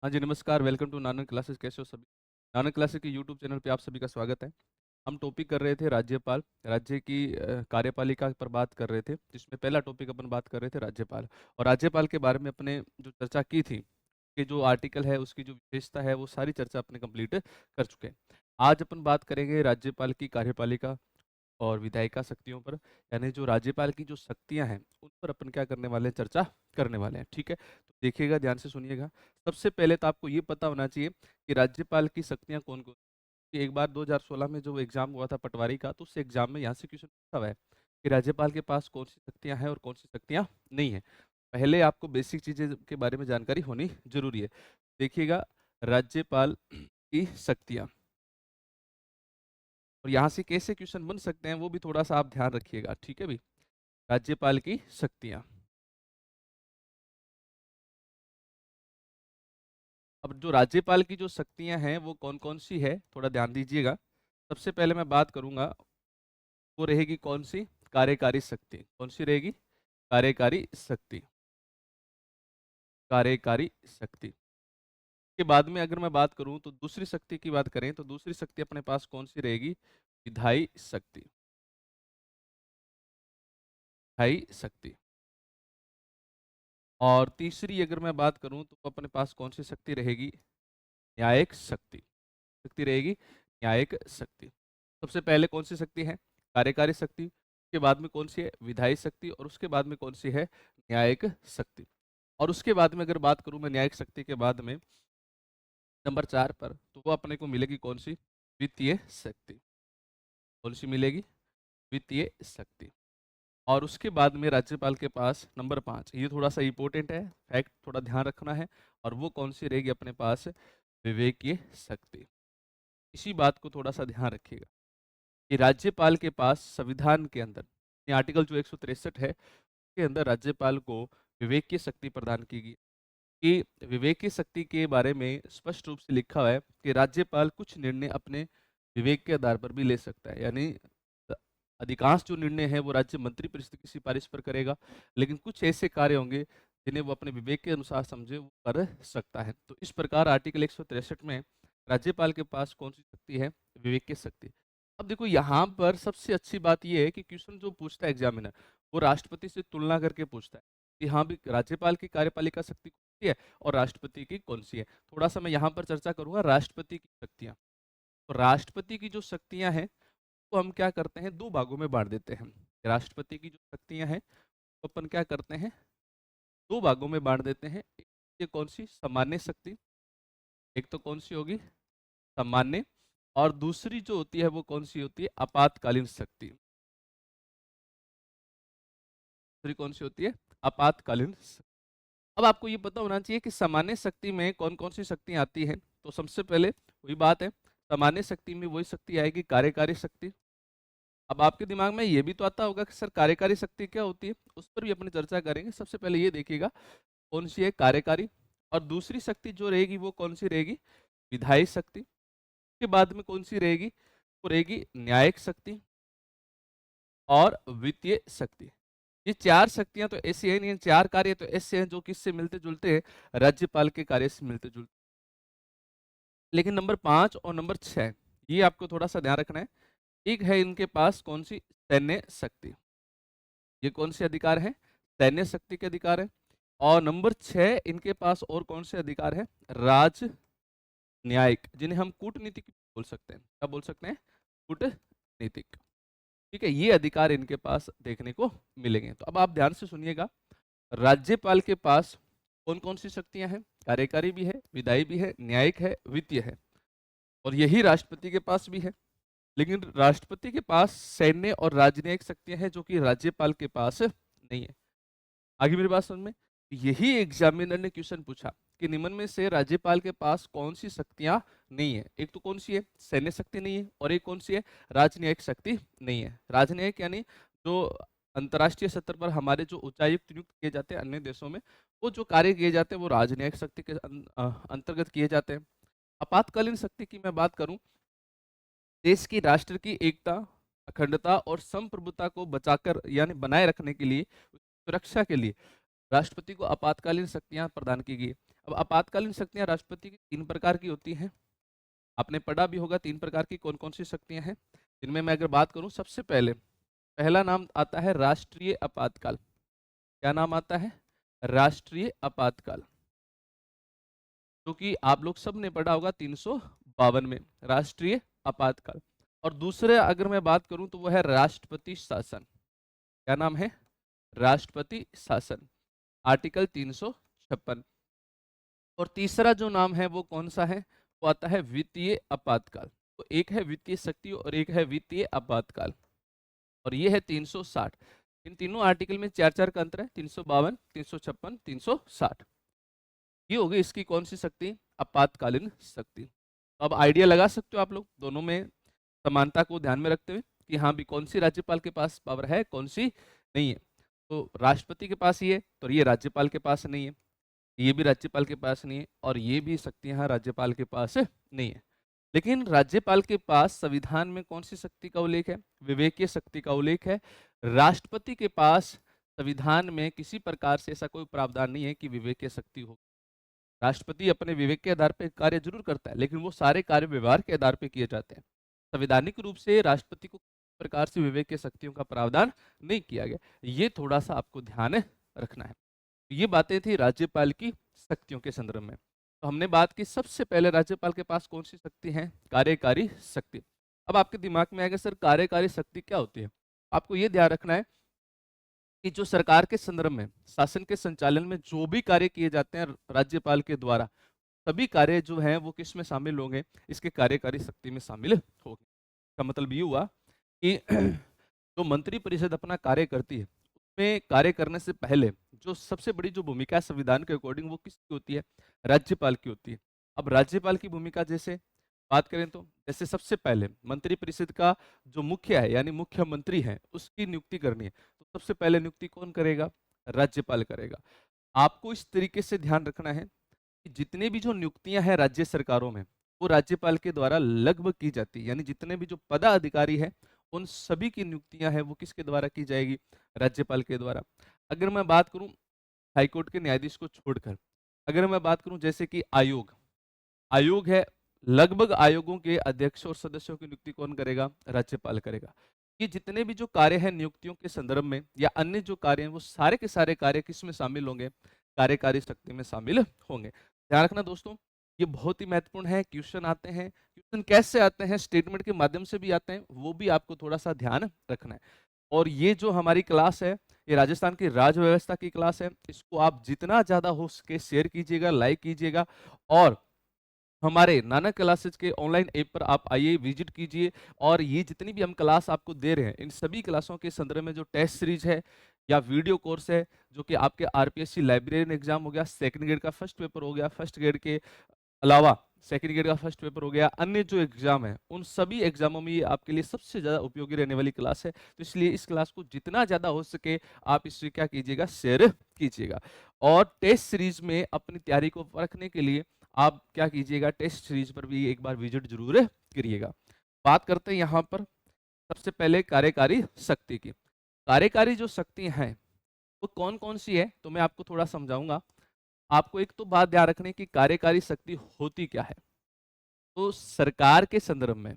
हाँ जी, नमस्कार। Welcome to Nanak classes. कैसे हो सभी? नानक क्लासेस के यूट्यूब चैनल पे आप सभी का स्वागत है। हम टॉपिक कर रहे थे राज्यपाल, राज्य की कार्यपालिका पर बात कर रहे थे, जिसमें पहला टॉपिक अपन बात कर रहे थे राज्यपाल। और राज्यपाल के बारे में अपने जो चर्चा की थी, कि जो आर्टिकल है उसकी जो विशेषता है वो सारी चर्चा अपने कंप्लीट कर चुके हैं। आज अपन बात करेंगे राज्यपाल की कार्यपालिका और विधायिका शक्तियों पर, यानी जो राज्यपाल की जो शक्तियां हैं उन पर अपन क्या करने वाले हैं, चर्चा करने वाले हैं। ठीक है, तो देखिएगा, ध्यान से सुनिएगा। सबसे पहले तो आपको ये पता होना चाहिए कि राज्यपाल की शक्तियां कौन कौन। एक बार 2016 में जो एग्जाम हुआ था पटवारी का, तो उस एग्जाम में यहाँ से क्वेश्चन पूछा हुआ है कि राज्यपाल के पास कौन सी शक्तियां हैं और कौन सी शक्तियां नहीं है। पहले आपको बेसिक चीजें के बारे में जानकारी होनी जरूरी है। देखिएगा, राज्यपाल की शक्तियां, और यहाँ से कैसे क्वेश्चन बन सकते हैं वो भी थोड़ा सा आप ध्यान रखिएगा। ठीक है भाई, राज्यपाल की शक्तियां। अब जो राज्यपाल की जो शक्तियां हैं वो कौन कौन सी है, थोड़ा ध्यान दीजिएगा। सबसे पहले मैं बात करूंगा, वो रहेगी कौन सी, कार्यकारी शक्ति। कौन सी रहेगी? कार्यकारी शक्ति। कार्यकारी शक्ति के बाद में अगर मैं बात करूं तो दूसरी शक्ति की बात करें तो दूसरी शक्ति अपने पास कौन सी रहेगी? विधायी शक्ति। विधायी शक्ति। और तीसरी अगर मैं बात करूं तो अपने पास कौन सी शक्ति रहेगी? न्यायिक शक्ति। शक्ति रहेगी न्यायिक शक्ति। सबसे पहले कौन सी शक्ति है? कार्यकारी शक्ति। उसके बाद में कौन सी है? विधायी शक्ति। और उसके बाद में कौन सी है? न्यायिक शक्ति। और उसके बाद में अगर बात करूं मैं न्यायिक शक्ति के बाद में नंबर 4 पर, तो वो अपने को मिलेगी कौन सी? वित्तीय शक्ति। कौन सी मिलेगी? वित्तीय शक्ति। और उसके बाद में राज्यपाल के पास नंबर 5, ये थोड़ा सा इंपॉर्टेंट है, फैक्ट थोड़ा ध्यान रखना है। और वो कौन सी रहेगी अपने पास? विवेकीय शक्ति। इसी बात को थोड़ा सा ध्यान रखिएगा कि राज्यपाल के पास संविधान के अंदर, ये आर्टिकल जो 163 है के अंदर राज्यपाल को विवेक की शक्ति प्रदान की गई। कि विवेक की शक्ति के बारे में स्पष्ट रूप से लिखा हुआ है कि राज्यपाल कुछ निर्णय अपने विवेक के आधार पर भी ले सकता है, यानी अधिकांश जो निर्णय है वो राज्य मंत्रिपरिषद की सिफारिश पर करेगा, लेकिन कुछ ऐसे कार्य होंगे जिन्हें वो अपने विवेक के अनुसार समझे वो कर सकता है। तो इस प्रकार आर्टिकल 163 में राज्यपाल के पास कौन सी शक्ति है? विवेक की शक्ति। अब देखो, यहाँ पर सबसे अच्छी बात यह है कि क्वेश्चन जो पूछता है एग्जामिनर, वो राष्ट्रपति से तुलना करके पूछता है कि हाँ भी राज्यपाल की कार्यपालिका शक्ति कौन सी है और राष्ट्रपति की कौन सी है। थोड़ा सा मैं यहाँ पर चर्चा करूंगा राष्ट्रपति की शक्तियां। तो राष्ट्रपति की जो शक्तियां हैं तो हम क्या करते हैं, दो भागों में बांट देते हैं। राष्ट्रपति की जो शक्तियां हैं तो अपन क्या करते हैं, दो भागों में बांट देते हैं। ये कौन सी? सामान्य शक्ति। एक तो कौन सी होगी? सामान्य। और दूसरी जो होती है वो कौन सी होती है? आपातकालीन शक्ति। दूसरी कौन सी होती है? आपातकालीन शक्ति। अब आपको ये पता होना चाहिए कि सामान्य शक्ति में कौन कौन सी शक्तियां आती हैं। तो सबसे पहले वही बात है, सामान्य शक्ति में वही शक्ति आएगी, कार्यकारी शक्ति। अब आपके दिमाग में ये भी तो आता होगा कि सर कार्यकारी शक्ति क्या होती है, उस पर भी अपनी चर्चा करेंगे। सबसे पहले ये देखिएगा कौन सी है? कार्यकारी। और दूसरी शक्ति जो रहेगी वो कौन सी रहेगी? विधायी शक्ति। के बाद में कौन सी रहेगी? वो रहेगी न्यायिक शक्ति और वित्तीय शक्ति। ये चार शक्तियां तो ऐसी हैं, ये चार कार्य तो ऐसे हैं जो किससे मिलते जुलते हैं? राज्यपाल के कार्य से मिलते जुलते। लेकिन नंबर 5 और नंबर 6 ये आपको थोड़ा सा ध्यान रखना है। एक है इनके पास कौन सी? सैन्य शक्ति। ये कौन से अधिकार है? सैन्य शक्ति के अधिकार है। और नंबर 6 इनके पास और कौन से अधिकार है? राज न्यायिक, जिन्हें हम कूटनीतिक बोल सकते हैं। क्या बोल सकते हैं? कूटनीतिक। ठीक है, ये अधिकार इनके पास देखने को मिलेंगे। तो अब आप ध्यान से सुनिएगा, राज्यपाल के पास कौन कौन सी शक्तियां हैं? कार्यकारी भी है, विधायी भी है, न्यायिक है, वित्तीय है। और यही राष्ट्रपति के पास भी है। लेकिन राष्ट्रपति के पास सैन्य और राजनयिक शक्तियां हैं जो कि राज्यपाल के पास नहीं है। आगे मेरी बात समझ में? यही एग्जामिनर ने क्वेश्चन पूछा कि निम्न में से राज्यपाल के पास कौन सी शक्तियां नहीं है। एक तो कौन सी है? सैन्य शक्ति नहीं है। और एक कौन सी है? राजनयिक शक्ति नहीं है। राजनयिक यानी जो अंतर्राष्ट्रीय स्तर पर हमारे जो उच्चायुक्त नियुक्त किए जाते हैं अन्य देशों में, वो जो कार्य किए जाते हैं वो राजनयिक शक्ति के अंतर्गत किए जाते हैं। आपातकालीन शक्ति की मैं बात करूं, देश की राष्ट्र की एकता, अखंडता और संप्रभुता को बचाकर यानी बनाए रखने के लिए, सुरक्षा के लिए राष्ट्रपति को आपातकालीन शक्तियां प्रदान की गई। अब आपातकालीन शक्तियां राष्ट्रपति की 3 प्रकार की होती हैं। आपने पढ़ा भी होगा 3 प्रकार की कौन कौन सी शक्तियां हैं। इनमें मैं अगर बात करूं, सबसे पहले पहला नाम आता है राष्ट्रीय आपातकाल। क्या नाम आता है? राष्ट्रीय आपातकाल, जो कि आप लोग सब ने पढ़ा होगा 352 में, राष्ट्रीय आपातकाल। और दूसरे अगर मैं बात करूं तो वो है राष्ट्रपति शासन। क्या नाम है? राष्ट्रपति शासन, आर्टिकल 356। और तीसरा जो नाम है वो कौन सा है? वो आता है वित्तीय आपातकाल। तो एक है वित्तीय शक्ति और एक है वित्तीय आपातकाल, और ये है 360। इन तीनों आर्टिकल में 4-4 का अंतर है, 352, 356, 360। ये हो गई इसकी कौन सी शक्ति? आपातकालीन शक्ति। तो अब आइडिया लगा सकते हो आप लोग दोनों में समानता को ध्यान में रखते हुए कि हाँ भी कौन सी राज्यपाल के पास पावर है, कौन सी नहीं है। तो राष्ट्रपति के पास ये है, तो ये राज्यपाल के पास नहीं है, ये भी राज्यपाल के पास नहीं है, और ये भी शक्तियां राज्यपाल के पास नहीं है। लेकिन राज्यपाल के पास संविधान में कौन सी शक्ति का उल्लेख है? विवेकीय शक्ति का उल्लेख है। राष्ट्रपति के पास संविधान में किसी प्रकार से ऐसा कोई प्रावधान नहीं है कि विवेकीय शक्ति हो। राष्ट्रपति अपने विवेक के आधार पर कार्य जरूर करता है, लेकिन वो सारे कार्य व्यवहार के आधार पर किए जाते हैं। संवैधानिक रूप से राष्ट्रपति को किसी प्रकार से विवेकीय शक्तियों का प्रावधान नहीं किया गया। ये थोड़ा सा आपको ध्यान रखना है। ये बातें थी राज्यपाल की शक्तियों के संदर्भ में। तो हमने बात की सबसे पहले राज्यपाल के पास कौन सी शक्ति है? कार्यकारी शक्ति। अब आपके दिमाग में आएगा सर कार्यकारी शक्ति क्या होती है? आपको ये ध्यान रखना है कि जो सरकार के संदर्भ में, शासन के संचालन में जो भी कार्य किए जाते हैं राज्यपाल के द्वारा, सभी कार्य जो हैं वो किस में शामिल होंगे? इसके कार्यकारी शक्ति में शामिल होंगे। इसका मतलब ये हुआ कि जो मंत्री परिषद अपना कार्य करती है, उसमें कार्य करने से पहले जो सबसे बड़ी जो भूमिका है संविधान के अकॉर्डिंग, वो किसकी होती है? राज्यपाल की होती है। अब राज्यपाल की भूमिका जैसे बात करें तो जैसे सबसे पहले मंत्री परिषद का जो मुख्य है यानी मुख्यमंत्री है, उसकी नियुक्ति करनी है, तो सबसे पहले नियुक्ति कौन करेगा? राज्यपाल करेगा। आपको इस तरीके से ध्यान रखना है कि जितने भी जो नियुक्तियां हैं राज्य सरकारों में, वो राज्यपाल के द्वारा लगभग की जाती है। यानी जितने भी जो पदाधिकारी हैं, उन सभी की नियुक्तियां हैं वो किसके द्वारा की जाएगी? राज्यपाल के द्वारा। अगर मैं बात करूं हाईकोर्ट के न्यायाधीश को छोड़कर, अगर मैं बात करूं जैसे कि आयोग, आयोग है, लगभग आयोगों के अध्यक्ष और सदस्यों की नियुक्ति कौन करेगा? राज्यपाल करेगा। ये जितने भी जो कार्य हैं नियुक्तियों के संदर्भ में या अन्य जो कार्य हैं, वो सारे के सारे कार्य किस में शामिल होंगे? कार्यकारी शक्ति में शामिल होंगे। ध्यान रखना दोस्तों, ये बहुत ही महत्वपूर्ण है। क्वेश्चन आते हैं, क्वेश्चन कैसे आते हैं? स्टेटमेंट के माध्यम से भी आते हैं, वो भी आपको थोड़ा सा ध्यान रखना है। और ये जो हमारी क्लास है, ये राजस्थान की राज्य व्यवस्था की क्लास है। इसको आप जितना ज्यादा हो सके शेयर कीजिएगा, लाइक कीजिएगा, और हमारे नाना क्लासेज के ऑनलाइन ऐप पर आप आइए, विजिट कीजिए। और ये जितनी भी हम क्लास आपको दे रहे हैं, इन सभी क्लासों के संदर्भ में जो टेस्ट सीरीज है या वीडियो कोर्स है, जो कि आपके आरपीएससी लाइब्रेरियन एग्जाम हो गया, सेकंड ग्रेड का फर्स्ट पेपर हो गया, फर्स्ट ग्रेड के अलावा सेकंड ग्रेड का फर्स्ट पेपर हो गया, अन्य जो एग्जाम है उन सभी एग्जामों में ये आपके लिए सबसे ज़्यादा उपयोगी रहने वाली क्लास है। तो इसलिए इस क्लास को जितना ज़्यादा हो सके आप इससे क्या कीजिएगा? शेयर कीजिएगा। और टेस्ट सीरीज में अपनी तैयारी को परखने के लिए आप क्या कीजिएगा? टेस्ट सीरीज पर भी एक बार विजिट जरूर करिएगा। बात करते हैं यहाँ पर सबसे पहले कार्यकारी शक्ति की। कार्यकारी जो शक्ति हैं वो कौन कौन सी है, तो मैं आपको थोड़ा समझाऊंगा। आपको एक तो बात ध्यान रखने की, कार्यकारी शक्ति होती क्या है? तो सरकार के संदर्भ में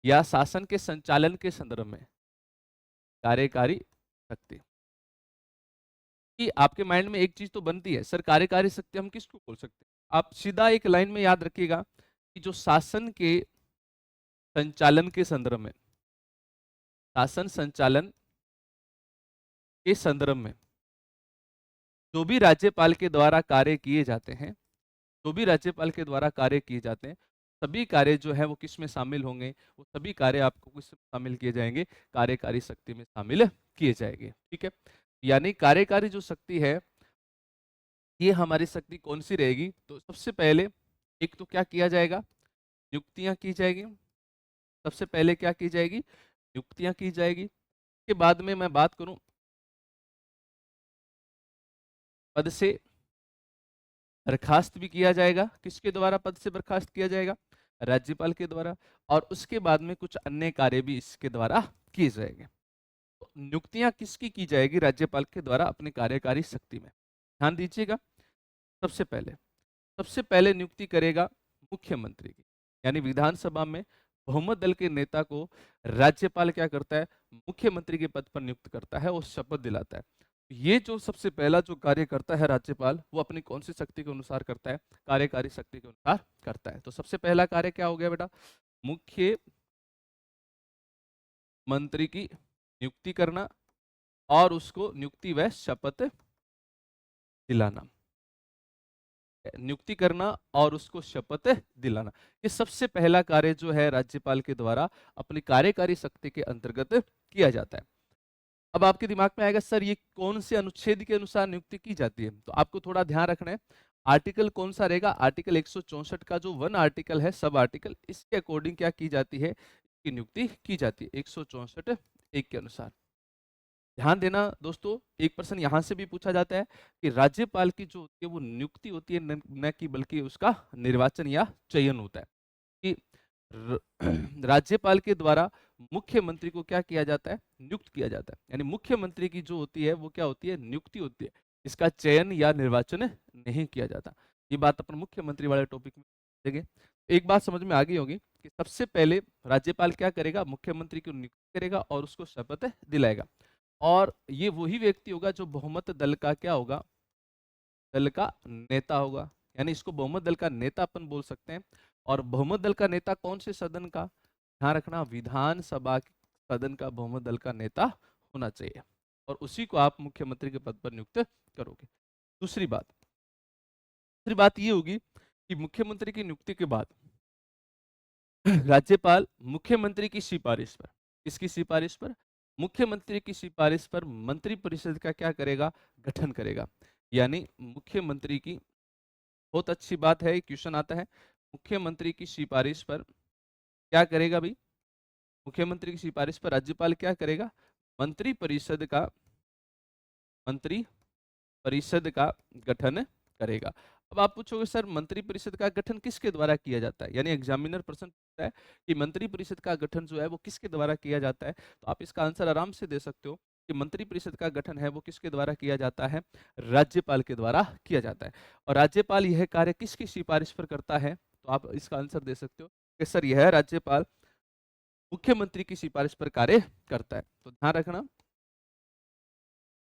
या शासन के संचालन के संदर्भ में कार्यकारी शक्ति कि आपके माइंड में एक चीज तो बनती है, सर कार्यकारी शक्ति हम किसको बोल सकते हैं? आप सीधा एक लाइन में याद रखिएगा कि जो शासन के संचालन के संदर्भ में, शासन संचालन के संदर्भ में जो भी राज्यपाल के द्वारा कार्य किए जाते हैं, जो भी राज्यपाल के द्वारा कार्य किए जाते हैं, सभी कार्य जो है वो किस में शामिल होंगे? वो सभी कार्य आपको किस में शामिल किए जाएंगे? कार्यकारी शक्ति में शामिल किए जाएंगे। ठीक है, यानी कार्यकारी जो शक्ति है, ये हमारी शक्ति कौन सी रहेगी? तो सबसे पहले एक तो क्या किया जाएगा? नियुक्तियां की जाएगी। सबसे पहले क्या की जाएगी? नियुक्तियां की जाएगी। के बाद में मैं बात करूं पद से बर्खास्त भी किया जाएगा। किसके द्वारा पद से बर्खास्त किया जाएगा? राज्यपाल के द्वारा। और उसके बाद में कुछ अन्य कार्य भी इसके द्वारा किए जाएंगे। तो नियुक्तियां किसकी की जाएगी? राज्यपाल के द्वारा अपनी कार्यकारी शक्ति में। ध्यान दीजिएगा। सबसे पहले नियुक्ति करेगा मुख्यमंत्री की, यानी विधानसभा में बहुमत दल के नेता को राज्यपाल क्या करता है, मुख्यमंत्री के पद पर नियुक्त करता है और शपथ दिलाता है। ये जो सबसे पहला जो कार्य करता है राज्यपाल, वो अपनी कौन सी शक्ति के अनुसार करता है, कार्यकारी शक्ति के अनुसार करता है। तो सबसे पहला कार्य क्या हो गया बेटा, मुख्य मंत्री की नियुक्ति करना और उसको नियुक्ति व शपथ दिलाना। नियुक्ति करना और उसको शपथ दिलाना, ये सबसे पहला कार्य जो है राज्यपाल के द्वारा अपनी कार्यकारी शक्ति के अंतर्गत किया जाता है। अब आपके दिमाग में आएगा सर ये कौन से अनुच्छेद के अनुसार नियुक्ति की जाती है, तो आपको थोड़ा ध्यान रखना है आर्टिकल कौन सा रहेगा, आर्टिकल 164 का जो 1 आर्टिकल है, सब आर्टिकल, इसके अकॉर्डिंग क्या की जाती है, इसकी नियुक्ति की जाती है 164 1 के अनुसार। ध्यान देना दोस्तों, एक प्रश्न यहां से भी पूछा जाता है कि राज्यपाल की जो होती है वो नियुक्ति होती है न कि बल्कि उसका निर्वाचन या चयन होता है, कि राज्यपाल के द्वारा मुख्यमंत्री को क्या किया जाता है, नियुक्त किया जाता है। यानी मुख्यमंत्री की जो होती है वो क्या होती है, नियुक्ति होती है, इसका चयन या निर्वाचन नहीं किया जाता। ये बात अपन मुख्यमंत्री वाले टॉपिक में देखेंगे। एक बात समझ में आ गई होगी कि सबसे पहले राज्यपाल क्या करेगा, मुख्यमंत्री की नियुक्ति करेगा और उसको शपथ दिलाएगा, और ये वही व्यक्ति होगा जो बहुमत दल का क्या होगा, दल का नेता होगा। यानी इसको बहुमत दल का नेता अपन बोल सकते हैं। और बहुमत दल का नेता कौन से सदन का, ध्यान रखना विधानसभा सदन का बहुमत दल का नेता होना चाहिए, और उसी को आप मुख्यमंत्री के पद पर नियुक्त करोगे। दूसरी बात ये होगी कि मुख्यमंत्री की नियुक्ति के बाद राज्यपाल मुख्यमंत्री की सिफारिश पर, किसकी सिफारिश पर, मुख्यमंत्री की सिफारिश पर मंत्रिपरिषद का क्या करेगा, गठन करेगा। यानी मुख्यमंत्री की, बहुत अच्छी बात है, क्वेश्चन आता है, मुख्यमंत्री की सिफारिश पर क्या करेगा भाई, मुख्यमंत्री की सिफारिश पर राज्यपाल क्या करेगा, मंत्रिपरिषद का गठन करेगा। अब आप पूछोगे सर मंत्रिपरिषद का गठन किसके द्वारा किया जाता है, यानी एग्जामिनर प्रश्न पूछता है कि मंत्रिपरिषद का गठन जो है वो किसके द्वारा किया जाता है, तो आप इसका आंसर आराम से दे सकते हो कि मंत्रिपरिषद का गठन है वो किसके द्वारा किया जाता है, राज्यपाल के द्वारा किया जाता है। और राज्यपाल यह कार्य किसकी सिफारिश पर करता है, तो आप इसका आंसर दे सकते हो कि सर यह राज्यपाल मुख्यमंत्री की सिफारिश पर कार्य करता है। तो ध्यान रखना,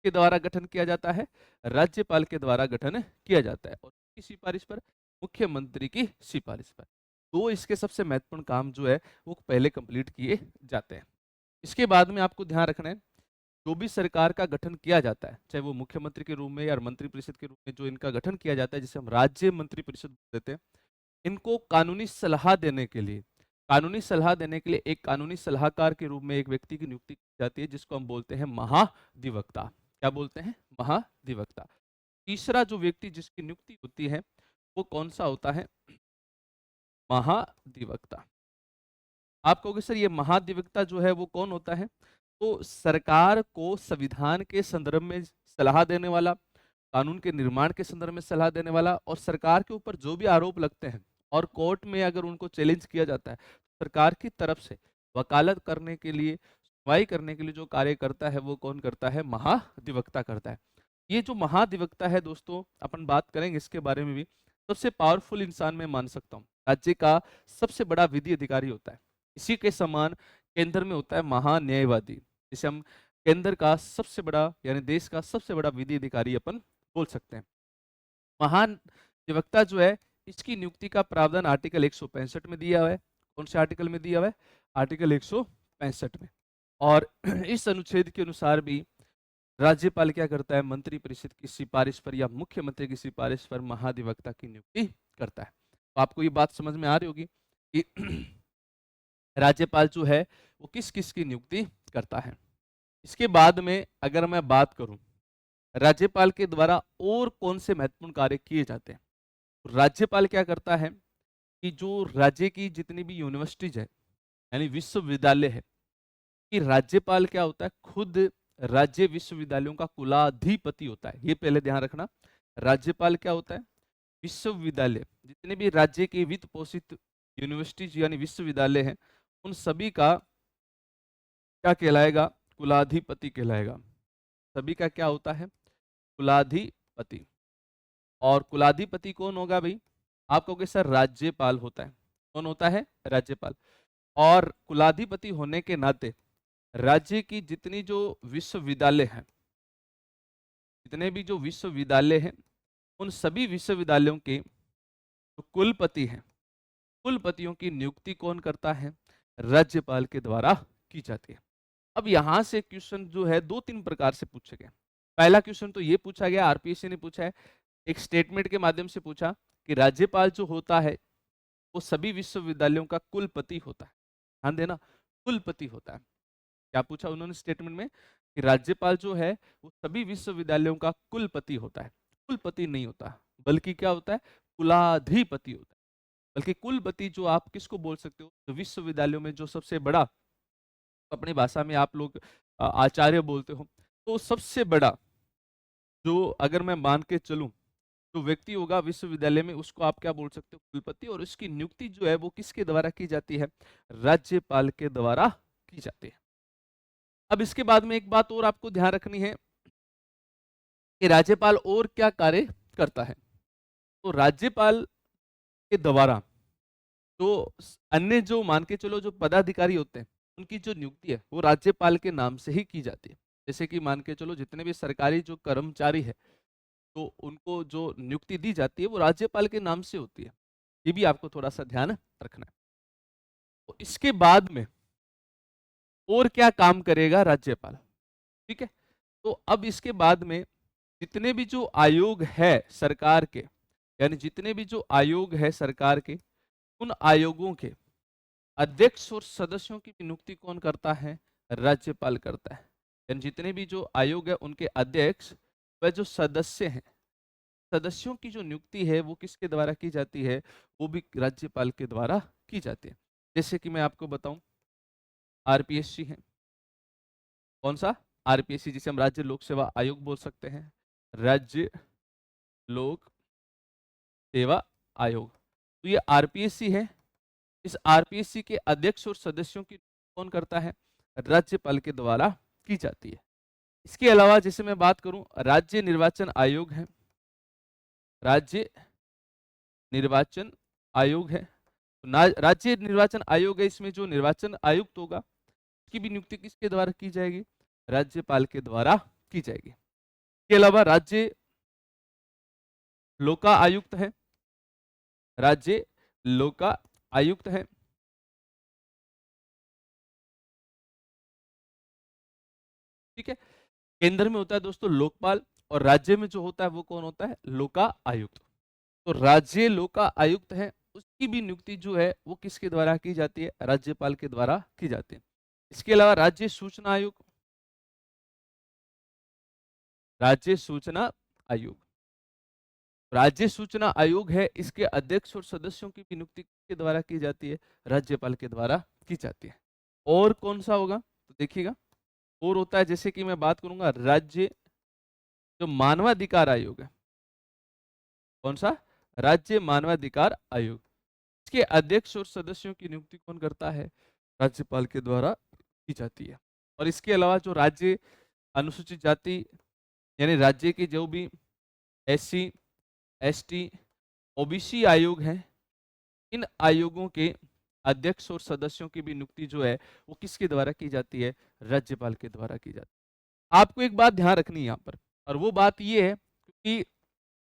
के द्वारा गठन किया जाता है, राज्यपाल के द्वारा गठन किया जाता है, और किसकी सिफारिश पर, मुख्यमंत्री की सिफारिश पर। तो इसके सबसे महत्वपूर्ण काम जो है वो पहले कंप्लीट किए जाते हैं। इसके बाद में आपको ध्यान रखना है, जो भी सरकार का गठन किया जाता है, चाहे वो मुख्यमंत्री के रूप में या मंत्रिपरिषद के रूप में जो इनका गठन किया जाता है, जिसे हम राज्य मंत्रिपरिषद देते हैं, इनको कानूनी सलाह देने के लिए, एक कानूनी सलाहकार के रूप में एक व्यक्ति की नियुक्ति की जाती है, जिसको हम बोलते हैं महाधिवक्ता। क्या बोलते हैं, महाधिवक्ता। तीसरा जो व्यक्ति जिसकी नियुक्ति होती है वो कौन सा होता है, महाधिवक्ता। आप कहोगे सर ये महाधिवक्ता जो है वो कौन होता है, तो सरकार को संविधान के संदर्भ में सलाह देने वाला, कानून के निर्माण के संदर्भ में सलाह देने वाला, और सरकार के ऊपर जो भी आरोप लगते हैं और कोर्ट में अगर उनको चैलेंज किया जाता है, सरकार की तरफ से वकालत करने के लिए, सुनवाई करने के लिए जो कार्य करता है वो कौन करता है, महाधिवक्ता करता है। ये जो महाधिवक्ता है दोस्तों, अपन बात करेंगे इसके बारे में भी, सबसे पावरफुल इंसान मैं मान सकता हूँ, राज्य का सबसे बड़ा विधि अधिकारी होता है। इसी के समान केंद्र में होता है महान्यायवादी, जिसे हम केंद्र का सबसे बड़ा यानी देश का सबसे बड़ा विधि अधिकारी अपन बोल सकते हैं। महाधिवक्ता जो है इसकी नियुक्ति का प्रावधान आर्टिकल 165 में दिया हुआ है। कौन से आर्टिकल में दिया हुआ है, आर्टिकल 165 में। और इस अनुच्छेद के अनुसार भी राज्यपाल क्या करता है, मंत्रिपरिषद की सिफारिश पर या मुख्यमंत्री की सिफारिश पर महाधिवक्ता की नियुक्ति करता है। तो आपको ये बात समझ में आ रही होगी कि राज्यपाल जो है वो किस किस की नियुक्ति करता है। इसके बाद में अगर मैं बात करूं राज्यपाल के द्वारा और कौन से महत्वपूर्ण कार्य किए जाते हैं, राज्यपाल क्या करता है कि जो राज्य की जितनी भी यूनिवर्सिटीज है यानी विश्वविद्यालय है, कि राज्यपाल क्या होता है, खुद राज्य विश्वविद्यालयों का कुलाधिपति होता है। ये पहले ध्यान रखना, राज्यपाल क्या होता है, विश्वविद्यालय जितने भी राज्य के वित्त पोषित यूनिवर्सिटीज यानी विश्वविद्यालय हैं, उन सभी का क्या कहलाएगा, कुलाधिपति कहलाएगा। सभी का क्या होता है, कुलाधिपति। और कुलाधिपति कौन होगा भाई? आप कहोगे सर राज्यपाल होता है। कौन होता है? राज्यपाल। और कुलाधिपति होने के नाते राज्य की जितनी जो विश्वविद्यालय हैं, जितने भी जो विश्वविद्यालय हैं, उन सभी विश्वविद्यालयों के जो कुलपति हैं, कुलपतियों की नियुक्ति कौन करता है? राज्यपाल के द्वारा की जाती है। अब यहां से क्वेश्चन जो है दो तीन प्रकार से पूछे गए। पहला क्वेश्चन तो ये पूछा गया, आरपीएससी ने पूछा है, एक स्टेटमेंट के माध्यम से पूछा कि राज्यपाल जो होता है वो सभी विश्वविद्यालयों का कुलपति होता है। ध्यान देना, कुलपति होता है। क्या पूछा उन्होंने स्टेटमेंट में? कि राज्यपाल जो है वो सभी विश्वविद्यालयों का कुलपति होता है। कुलपति नहीं होता, बल्कि क्या होता है? कुलाधिपति होता है। बल्कि कुलपति जो आप किसको बोल सकते हो? तो विश्वविद्यालयों में जो सबसे बड़ा, अपनी भाषा में आप लोग आचार्य बोलते हो, तो सबसे बड़ा जो अगर मैं मान के चलूं जो व्यक्ति होगा विश्वविद्यालय में, उसको आप क्या बोल सकते हो? कुलपति। और उसकी नियुक्ति जो है वो किसके द्वारा की जाती है? राज्यपाल के द्वारा की जाती है। अब इसके बाद में एक बात और आपको ध्यान रखनी है कि राज्यपाल और क्या कार्य करता है। तो राज्यपाल के द्वारा तो अन्य जो मान के चलो जो पदाधिकारी होते हैं, उनकी जो नियुक्ति है वो राज्यपाल के नाम से ही की जाती है। जैसे कि मान के चलो जितने भी सरकारी जो कर्मचारी है, तो उनको जो नियुक्ति दी जाती है वो राज्यपाल के नाम से होती है। ये भी आपको थोड़ा सा ध्यान रखना है। तो इसके बाद में और क्या काम करेगा राज्यपाल? ठीक है, तो अब इसके बाद में जितने भी जो आयोग है सरकार के, यानी जितने भी जो आयोग है सरकार के, उन आयोगों के अध्यक्ष और सदस्यों की नियुक्ति कौन करता है? राज्यपाल करता है। यानी जितने भी जो आयोग है उनके अध्यक्ष व जो सदस्य हैं, सदस्यों की जो नियुक्ति है वो किसके द्वारा की जाती है? वो भी राज्यपाल के द्वारा की जाती है। जैसे कि मैं आपको बताऊं, आरपीएससी है। कौन सा? आरपीएससी, जिसे हम राज्य लोक सेवा आयोग बोल सकते हैं। राज्य लोक सेवा आयोग, तो ये आरपीएससी है। इस आरपीएससी के अध्यक्ष और सदस्यों की कौन करता है? राज्यपाल के द्वारा की जाती है। इसके अलावा जैसे मैं बात करूं, राज्य निर्वाचन आयोग है। राज्य निर्वाचन आयोग है, तो राज्य निर्वाचन आयोग है, इसमें जो निर्वाचन आयुक्त होगा उसकी भी नियुक्ति किसके द्वारा की जाएगी? राज्यपाल के द्वारा की जाएगी। इसके अलावा राज्य लोका आयुक्त है। राज्य लोका आयुक्त है। ठीक है, केंद्र में होता है दोस्तों लोकपाल, और राज्य में जो होता है वो कौन होता है? लोका आयुक्त। तो राज्य लोका आयुक्त है, उसकी भी नियुक्ति जो है वो किसके द्वारा की जाती है? राज्यपाल के द्वारा की जाती है। इसके अलावा राज्य सूचना आयोग, राज्य सूचना आयोग, राज्य सूचना आयोग है, इसके अध्यक्ष और सदस्यों की भी नियुक्ति किसके द्वारा की जाती है? राज्यपाल के द्वारा की जाती है। और कौन सा होगा तो देखिएगा, और होता है जैसे कि मैं बात करूंगा राज्य जो मानवाधिकार आयोग है। कौन सा? राज्य मानवाधिकार आयोग, इसके अध्यक्ष और सदस्यों की नियुक्ति कौन करता है? राज्यपाल के द्वारा की जाती है। और इसके अलावा जो राज्य अनुसूचित जाति, यानी राज्य के जो भी एससी, एसटी, ओबीसी आयोग हैं, इन आयोगों के अध्यक्ष और सदस्यों की भी नियुक्ति जो है वो किसके द्वारा की जाती है? राज्यपाल के द्वारा की जाती है। आपको एक बात ध्यान रखनी है यहाँ पर, और वो बात ये है कि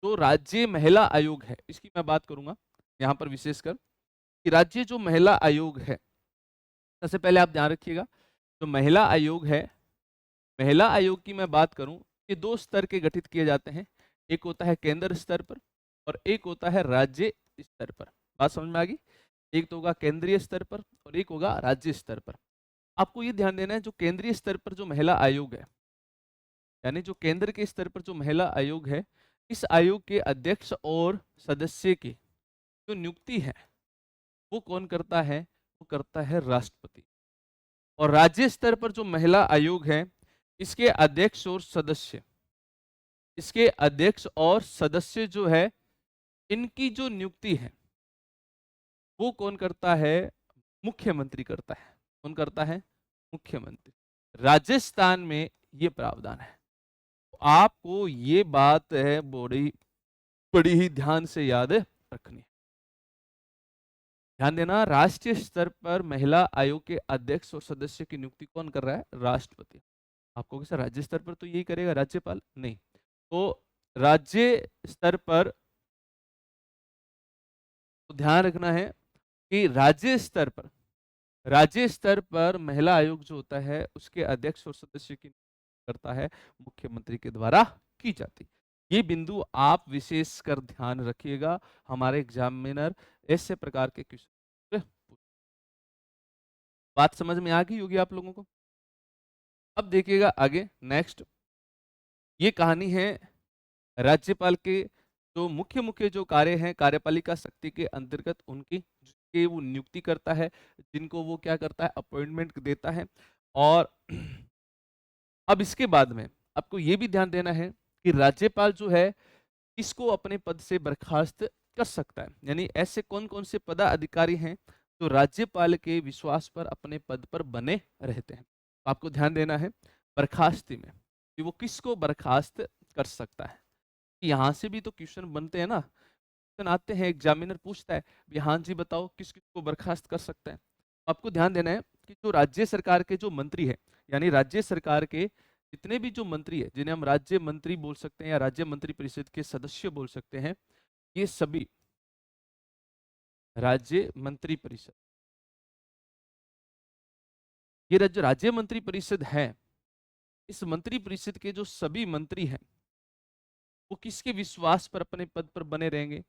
जो राज्य महिला आयोग है, इसकी मैं बात करूंगा यहाँ पर विशेषकर, कि राज्य जो महिला आयोग है, सबसे पहले आप ध्यान रखिएगा, जो महिला आयोग है, महिला आयोग की मैं बात करूं, ये दो स्तर के गठित किए जाते हैं। एक होता है केंद्र स्तर पर और एक होता है राज्य स्तर पर। बात समझ में आ गई? एक तो होगा केंद्रीय स्तर पर और एक होगा राज्य स्तर पर। आपको ये ध्यान देना है, जो केंद्रीय स्तर पर जो महिला आयोग है, यानी जो केंद्र के स्तर पर जो महिला आयोग है, इस आयोग के अध्यक्ष और सदस्य की जो नियुक्ति है वो कौन करता है? वो करता है राष्ट्रपति। और राज्य स्तर पर जो महिला आयोग है, इसके अध्यक्ष और सदस्य, इसके अध्यक्ष और सदस्य जो है, इनकी जो नियुक्ति है वो कौन करता है? मुख्यमंत्री करता है। कौन करता है? मुख्यमंत्री। राजस्थान में ये प्रावधान है। तो आपको ये बात है बड़ी बड़ी ही ध्यान से याद रखनी है। ध्यान देना, राष्ट्रीय स्तर पर महिला आयोग के अध्यक्ष और सदस्य की नियुक्ति कौन कर रहा है? राष्ट्रपति। आपको कैसे राज्य स्तर पर तो यही करेगा राज्यपाल? नहीं, तो राज्य स्तर पर तो ध्यान रखना है कि राज्य स्तर पर महिला आयोग जो होता है उसके अध्यक्ष और सदस्य की नियुक्ति करता है मुख्यमंत्री के द्वारा की जाती। ये बिंदु आप विशेष कर ध्यान रखिएगा, हमारे एग्जामिनर ऐसे प्रकार के क्वेश्चन। बात समझ में आ गई होगी आप लोगों को। अब देखिएगा आगे नेक्स्ट, ये कहानी है राज्यपाल के जो मुख्य मुख्य जो कार्य हैं कार्यपालिका शक्ति के अंतर्गत उनकी, जिसके वो नियुक्ति करता है, जिनको वो क्या करता है? अपॉइंटमेंट देता है। और अब इसके बाद में आपको ये भी ध्यान देना है कि राज्यपाल जो है इसको अपने पद से बर्खास्त कर सकता है। यानी ऐसे कौन कौन से पदाधिकारी हैं जो राज्यपाल के विश्वास पर अपने पद पर बने रहते हैं? तो आपको ध्यान देना है बर्खास्ती में कि वो किसको बर्खास्त कर सकता है। यहाँ से भी तो क्वेश्चन बनते हैं ना, क्वेश्चन आते हैं, एग्जामिनर पूछता है हाँ जी बताओ किस किस को बर्खास्त कर सकता है। आपको ध्यान देना है कि जो राज्य सरकार के जो मंत्री है, यानी राज्य सरकार के जितने भी जो मंत्री है, जिन्हें हम राज्य मंत्री बोल सकते हैं या राज्य मंत्री परिषद के सदस्य बोल सकते हैं, ये सभी राज्य मंत्री परिषद, ये जो राज्य मंत्री परिषद है, इस मंत्री परिषद के जो सभी मंत्री हैं वो किसके विश्वास पर अपने पद पर बने रहेंगे?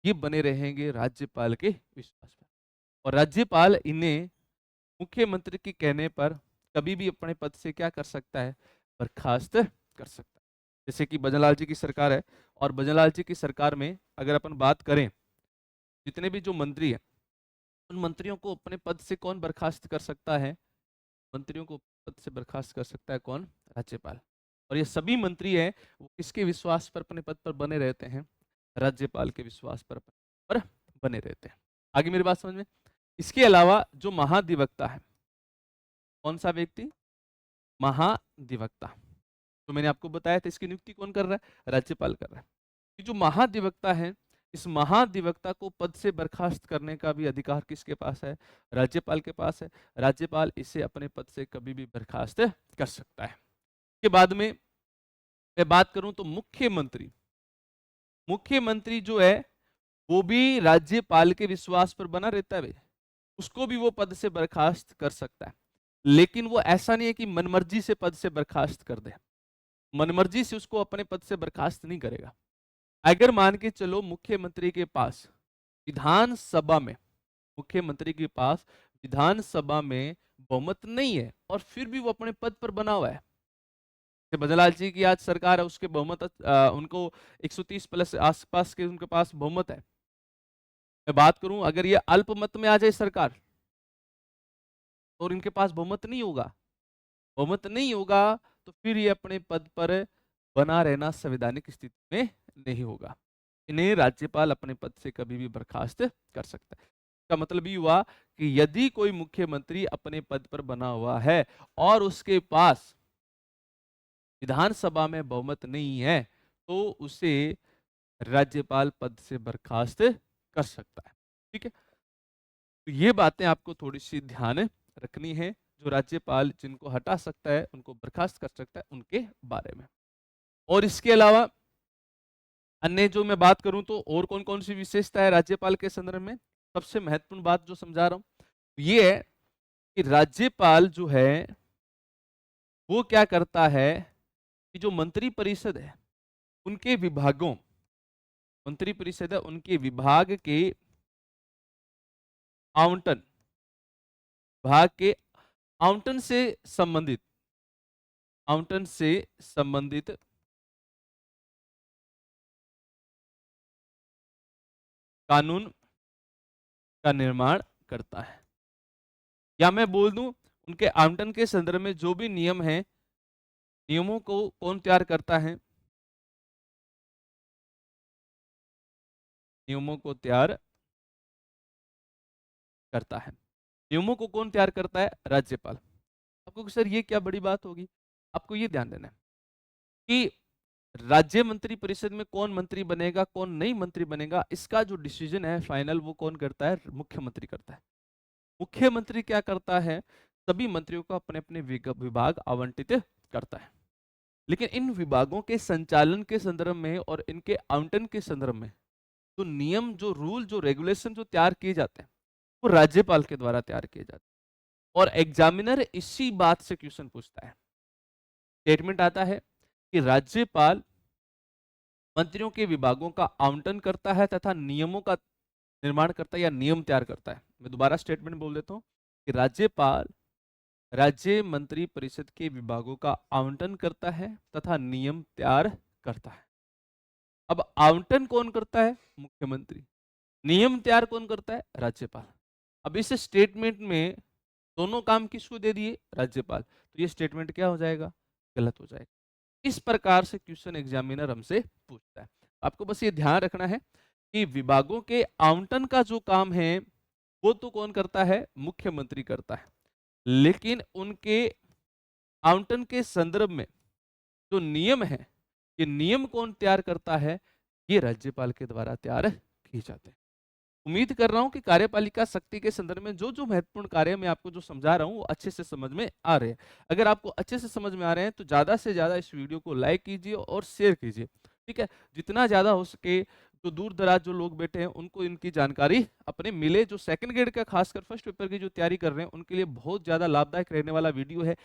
ये बने रहेंगे राज्यपाल के विश्वास पर। और राज्यपाल इन्हें मुख्यमंत्री के कहने पर कभी भी अपने पद से क्या कर सकता है? बर्खास्त कर सकता है। जैसे कि भजनलाल जी की सरकार है, और भजनलाल जी की सरकार में अगर अपन बात करें, जितने भी जो मंत्री हैं उन मंत्रियों को अपने पद से कौन बर्खास्त कर सकता है? मंत्रियों को पद से बर्खास्त कर सकता है कौन? राज्यपाल। और ये सभी मंत्री हैं वो किसके विश्वास पर अपने पद पर बने रहते हैं? राज्यपाल के विश्वास पर बने रहते हैं। आगे मेरी बात समझ में? इसके अलावा जो महाधिवक्ता है, कौन सा व्यक्ति? महाधिवक्ता। तो मैंने आपको बताया था इसकी नियुक्ति कौन कर रहा है? राज्यपाल कर रहा है। ये जो महाधिवक्ता है, इस महाधिवक्ता को पद से बर्खास्त करने का भी अधिकार किसके पास है? राज्यपाल के पास है। राज्यपाल इसे अपने पद से कभी भी बर्खास्त कर सकता है। के बाद में मैं बात करूं तो मुख्यमंत्री, मुख्यमंत्री जो है वो भी राज्यपाल के विश्वास पर बना रहता है, उसको भी वो पद से बर्खास्त कर सकता है। लेकिन वो ऐसा नहीं है कि मनमर्जी से पद से बर्खास्त कर दे, मनमर्जी से उसको अपने पद से बर्खास्त नहीं करेगा। अगर मान के चलो मुख्यमंत्री के पास विधानसभा में, मुख्यमंत्री के पास विधानसभा में बहुमत नहीं है और फिर भी वो अपने पद पर बना हुआ है, भजनलाल जी की आज सरकार है, उसके बहुमत उनको 130 प्लस आसपास के उनके पास बहुमत है। मैं बात करूं अगर ये अल्पमत में आ जाए सरकार और इनके पास बहुमत नहीं होगा, बहुमत नहीं होगा, तो फिर ये अपने पद पर बना रहना संवैधानिक स्थिति में नहीं होगा। इन्हें राज्यपाल अपने पद से कभी भी बर्खास्त कर सकता है। इसका मतलब ये हुआ कि यदि कोई मुख्यमंत्री अपने पद पर बना हुआ है और उसके पास विधानसभा में बहुमत नहीं है, तो उसे राज्यपाल पद से बर्खास्त कर सकता है। ठीक है, तो ये बातें आपको थोड़ी सी ध्यान रखनी है, जो राज्यपाल जिनको हटा सकता है, उनको बर्खास्त कर सकता है, उनके बारे में। और इसके अलावा अन्य जो मैं बात करूं तो और कौन कौन सी विशेषता है राज्यपाल के संदर्भ में, सबसे महत्वपूर्ण बात जो समझा रहा हूं ये है कि राज्यपाल जो है वो क्या करता है कि जो मंत्री परिषद है उनके विभागों, मंत्री परिषद है उनके विभाग के आवंटन, विभाग के आवंटन से संबंधित, आवंटन से संबंधित कानून का निर्माण करता है। या मैं बोल दूं उनके आवंटन के संदर्भ में जो भी नियम है, नियमों को कौन तैयार करता है? नियमों को तैयार करता है। नियमों को कौन तैयार करता है? राज्यपाल। आपको सर ये क्या बड़ी बात होगी? आपको ये ध्यान देना है कि राज्य मंत्री परिषद में कौन मंत्री बनेगा, कौन नहीं मंत्री बनेगा, इसका जो डिसीजन है फाइनल, वो कौन करता है? मुख्यमंत्री करता है। मुख्यमंत्री क्या करता है? सभी मंत्रियों को अपने अपने विभाग आवंटित करता है। लेकिन इन विभागों के संचालन के संदर्भ में और इनके आवंटन के संदर्भ में तो नियम, जो रूल, जो रेगुलेशन जो तैयार किए जाते हैं, वो राज्यपाल के द्वारा तैयार किए जाते हैं। और एग्जामिनर इसी बात से क्वेश्चन पूछता है। स्टेटमेंट आता है कि राज्यपाल मंत्रियों के विभागों का आवंटन करता है तथा नियमों का निर्माण करता है या नियम तैयार करता है। मैं दोबारा स्टेटमेंट बोल देता हूं कि राज्यपाल राज्य मंत्री परिषद के विभागों का आवंटन करता है तथा नियम तैयार करता है। अब आवंटन कौन करता है? मुख्यमंत्री। नियम तैयार कौन करता है? राज्यपाल। अब इस स्टेटमेंट में दोनों काम किसको दे दिए? राज्यपाल। तो ये स्टेटमेंट क्या हो जाएगा? गलत हो जाएगा। इस प्रकार से क्वेश्चन एग्जामिनर हमसे पूछता है। आपको बस ये ध्यान रखना है कि विभागों के आवंटन का जो काम है वो तो कौन करता है? मुख्यमंत्री करता है। लेकिन उनके आवंटन के संदर्भ में जो नियम है, ये नियम कौन तैयार करता है? ये राज्यपाल के द्वारा तैयार किए जाते हैं। उम्मीद कर रहा हूं कि कार्यपालिका शक्ति के संदर्भ में जो जो महत्वपूर्ण कार्य मैं आपको जो समझा रहा हूं वो अच्छे से समझ में आ रहे हैं। अगर आपको अच्छे से समझ में आ रहे हैं तो ज्यादा से ज्यादा इस वीडियो को लाइक कीजिए और शेयर कीजिए। ठीक है, जितना ज्यादा हो सके, जो दूर दराज जो लोग बैठे हैं उनको इनकी जानकारी अपने मिले। जो सेकंड ग्रेड का, खासकर फर्स्ट पेपर की जो तैयारी कर रहे हैं उनके लिए बहुत ज्यादा लाभदायक रहने वाला वीडियो है।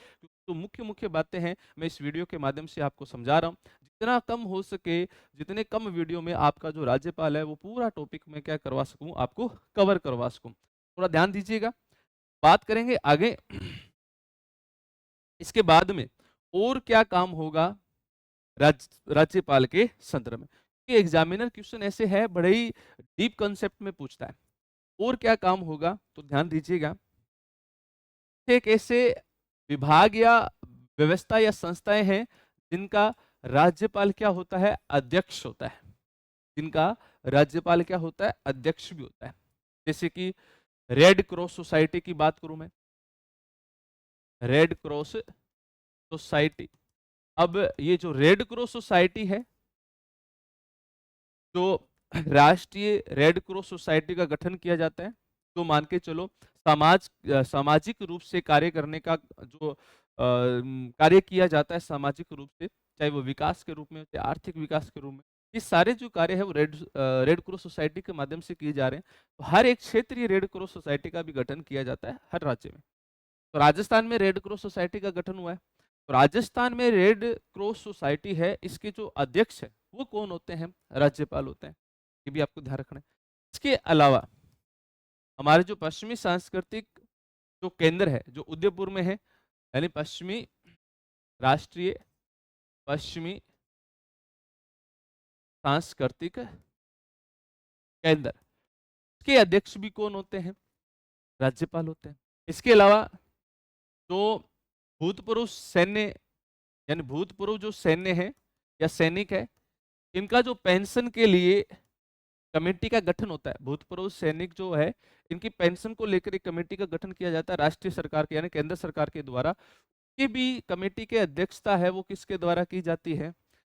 तो मुख्य मुख्य बातें हैं मैं इस वीडियो के माध्यम से आपको समझा रहा हूँ। जितना कम हो सके, जितने कम वीडियो में आपका जो राज्यपाल है वो पूरा टॉपिक में क्या करवा सकूं, आपको कवर करवा सकूं। थोड़ा ध्यान दीजिएगा। बात करेंगे आगे इसके बाद में और क्या काम होगा राज्यपाल के संदर्भ में। ये एग्जामिनर क्वेश्चन ऐसे है, बड़े ही डीप कंसेप्ट में पूछता है। और क्या काम होगा, तो ध्यान दीजिएगा। एक ऐसे विभाग या व्यवस्था या संस्थाएं हैं जिनका राज्यपाल क्या होता है? अध्यक्ष होता है। जिनका राज्यपाल क्या होता है? अध्यक्ष भी होता है। जैसे कि रेड क्रॉस सोसाइटी की बात करूं मैं, रेड क्रॉस सोसाइटी। अब ये जो रेड क्रॉस सोसाइटी है, जो राष्ट्रीय रेड क्रॉस सोसाइटी का गठन किया जाता है, तो मान के चलो सामाजिक रूप से कार्य करने का जो कार्य किया जाता है सामाजिक रूप से, चाहे वो विकास के रूप में हो, चाहे आर्थिक विकास के रूप में, ये सारे जो कार्य है वो रेड क्रॉस सोसाइटी के माध्यम से किए जा रहे हैं। तो हर एक क्षेत्रीय रेड क्रॉस सोसाइटी का भी गठन किया जाता है हर राज्य में। तो राजस्थान में रेड क्रॉस सोसाइटी का गठन हुआ है। तो राजस्थान में रेड क्रॉस सोसाइटी है, इसके जो अध्यक्ष है वो कौन होते हैं? राज्यपाल होते हैं। ये भी आपको ध्यान रखना है। इसके अलावा हमारे जो पश्चिमी सांस्कृतिक जो केंद्र है, जो उदयपुर में है, यानी पश्चिमी राष्ट्रीय पश्चिमी सांस्कृतिक केंद्र, के अध्यक्ष भी कौन होते हैं? राज्यपाल होते हैं। इसके अलावा जो भूतपूर्व सैन्य, यानी भूतपूर्व जो सैन्य है या सैनिक है, इनका जो पेंशन के लिए कमेटी का गठन होता है, भूतपूर्व सैनिक जो है इनकी पेंशन को लेकर एक कमेटी का गठन किया जाता है राष्ट्रीय सरकार के यानी केंद्र सरकार के द्वारा। ये भी कमेटी के अध्यक्षता है वो किसके द्वारा की जाती है?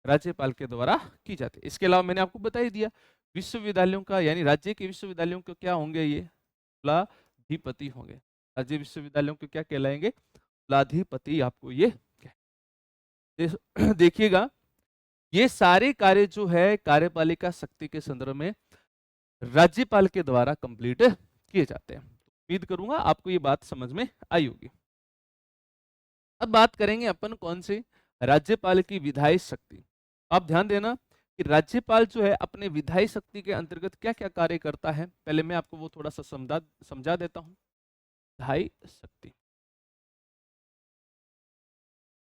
राज्यपाल के द्वारा की जाती है। इसके अलावा मैंने आपको बता ही दिया, विश्वविद्यालयों का यानी राज्य के विश्वविद्यालयों को क्या होंगे? ये कुलाधिपति होंगे। राज्य विश्वविद्यालयों को क्या कहलाएंगे? कुलाधिपति। आपको ये देखिएगा, ये सारे कार्य जो है कार्यपालिका शक्ति के संदर्भ में राज्यपाल के द्वारा कंप्लीट किए जाते हैं। उम्मीद करूंगा आपको ये बात समझ में आई होगी। अब बात करेंगे अपन कौन सी? राज्यपाल की विधायी शक्ति। आप ध्यान देना कि राज्यपाल जो है अपने विधायी शक्ति के अंतर्गत क्या क्या कार्य करता है, पहले मैं आपको वो थोड़ा सा समझा देता हूं। विधायी शक्ति,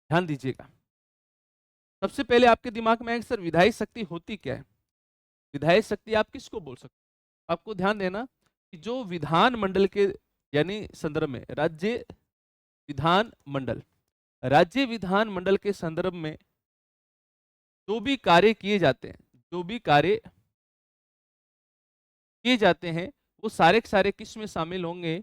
ध्यान दीजिएगा। सबसे पहले आपके दिमाग में आएगा, सर विधायी शक्ति होती क्या है? विधायी शक्ति आप किसको बोल सकते हो? आपको ध्यान देना कि जो विधान मंडल के यानी संदर्भ में विधान मंडल राज्य विधान मंडल के संदर्भ में जो भी कार्य किए जाते हैं, जो भी कार्य किए जाते हैं, वो सारे के सारे किस में शामिल होंगे?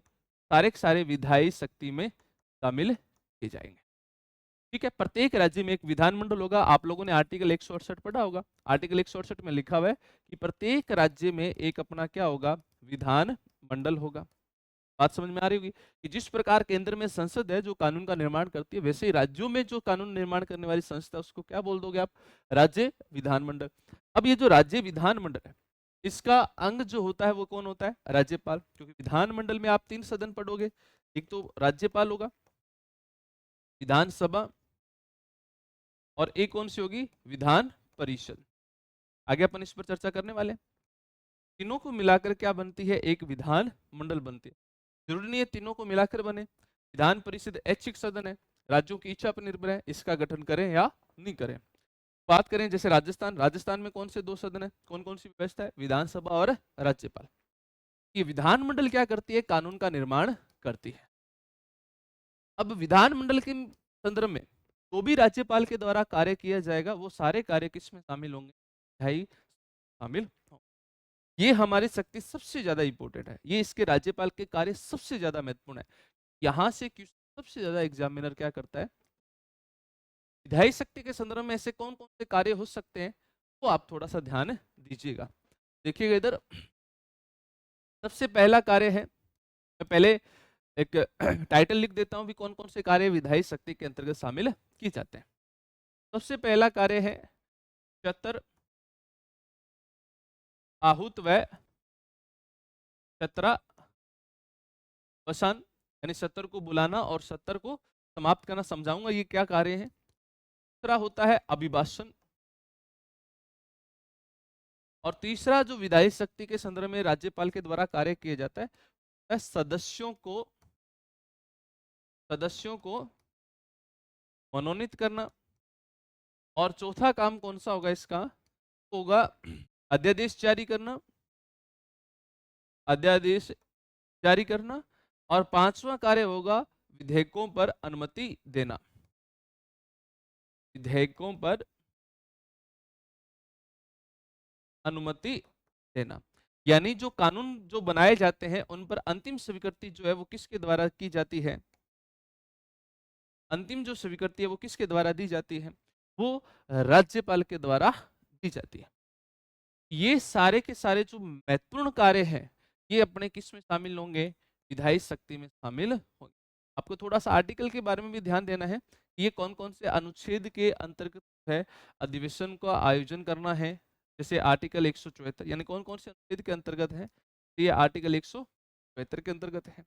सारे के सारे विधायी शक्ति में शामिल किए जाएंगे। ठीक है, प्रत्येक राज्य में एक विधानमंडल होगा। आप लोगों ने आर्टिकल 168 पढ़ा होगा। आर्टिकल 168 में लिखा हुआ है कि प्रत्येक राज्य में एक अपना क्या होगा, विधान मंडल होगा। बात समझ में आ रही होगी कि जिस प्रकार केंद्र में संसद है जो कानून का निर्माण करती है, वैसे ही राज्यों में जो कानून निर्माण करने वाली संस्था है उसको क्या बोल दोगे आप, राज्य विधानमंडल। अब ये जो राज्य विधानमंडल है, इसका अंग जो होता है वो कौन होता है, राज्यपाल। क्योंकि विधानमंडल में आप 3 सदन पढ़ोगे, एक तो राज्यपाल होगा, विधानसभा, और एक कौन सी होगी, विधान परिषद। आगे अपन इस पर चर्चा करने वाले हैं। तीनों को मिलाकर क्या बनती है, एक विधान मंडल बनती है। जरूरी नहीं है तीनों को मिलाकर बने। विधान परिषद ऐच्छिक सदन है, राज्यों की इच्छा पर निर्भर है इसका गठन करें या नहीं करें। बात करें जैसे राजस्थान, राजस्थान में कौन से 2 सदन है, कौन कौन सी व्यवस्था है, विधानसभा और राज्यपाल। ये विधानमंडल क्या करती है, कानून का निर्माण करती है। अब विधानमंडल के संदर्भ में तो भी राज्यपाल के द्वारा कार्य किया जाएगा, वो सारे कार्य किसमें शामिल होंगे, विधायी शामिल होंगे। ये हमारी शक्ति सबसे ज्यादा इंपॉर्टेंट है, ये इसके राज्यपाल के कार्य सबसे ज्यादा महत्वपूर्ण है। यहां से सबसे ज्यादा एग्जामिनर क्या करता है, विधायी शक्ति के संदर्भ में ऐसे कौन कौन से कार्य हो सकते हैं, तो आप थोड़ा सा ध्यान दीजिएगा। देखिएगा इधर, सबसे पहला कार्य है, मैं पहले एक टाइटल लिख देता हूं भी कौन कौन से कार्य विधायी शक्ति के अंतर्गत शामिल किए जाते हैं। सबसे पहला कार्य है चतर, आहूत व चतरा वसान, यानी 70 को बुलाना और 70 को समाप्त करना। समझाऊंगा ये क्या कार्य है। दूसरा होता है अभिभाषण, और तीसरा जो विधायी शक्ति के संदर्भ में राज्यपाल के द्वारा कार्य किया जाता है, सदस्यों को मनोनीत करना। और चौथा काम कौन सा होगा इसका, होगा अध्यादेश जारी करना, अध्यादेश जारी करना। और पांचवा कार्य होगा विधेयकों पर अनुमति देना, विधेयकों पर अनुमति देना। यानी जो कानून जो बनाए जाते हैं उन पर अंतिम स्वीकृति जो है वो किसके द्वारा की जाती है, अंतिम जो स्वीकृति है वो किसके द्वारा दी जाती है, वो राज्यपाल के द्वारा दी जाती है। ये सारे के सारे जो महत्वपूर्ण कार्य हैं ये अपने किस में शामिल होंगे, विधायी शक्ति में शामिल होंगे। आपको थोड़ा सा आर्टिकल के बारे में भी ध्यान देना है, ये कौन कौन से अनुच्छेद के अंतर्गत है अधिवेशन का आयोजन करना है। जैसे आर्टिकल 174, यानी कौन कौन से अनुच्छेद के अंतर्गत है, ये आर्टिकल 174 के अंतर्गत है।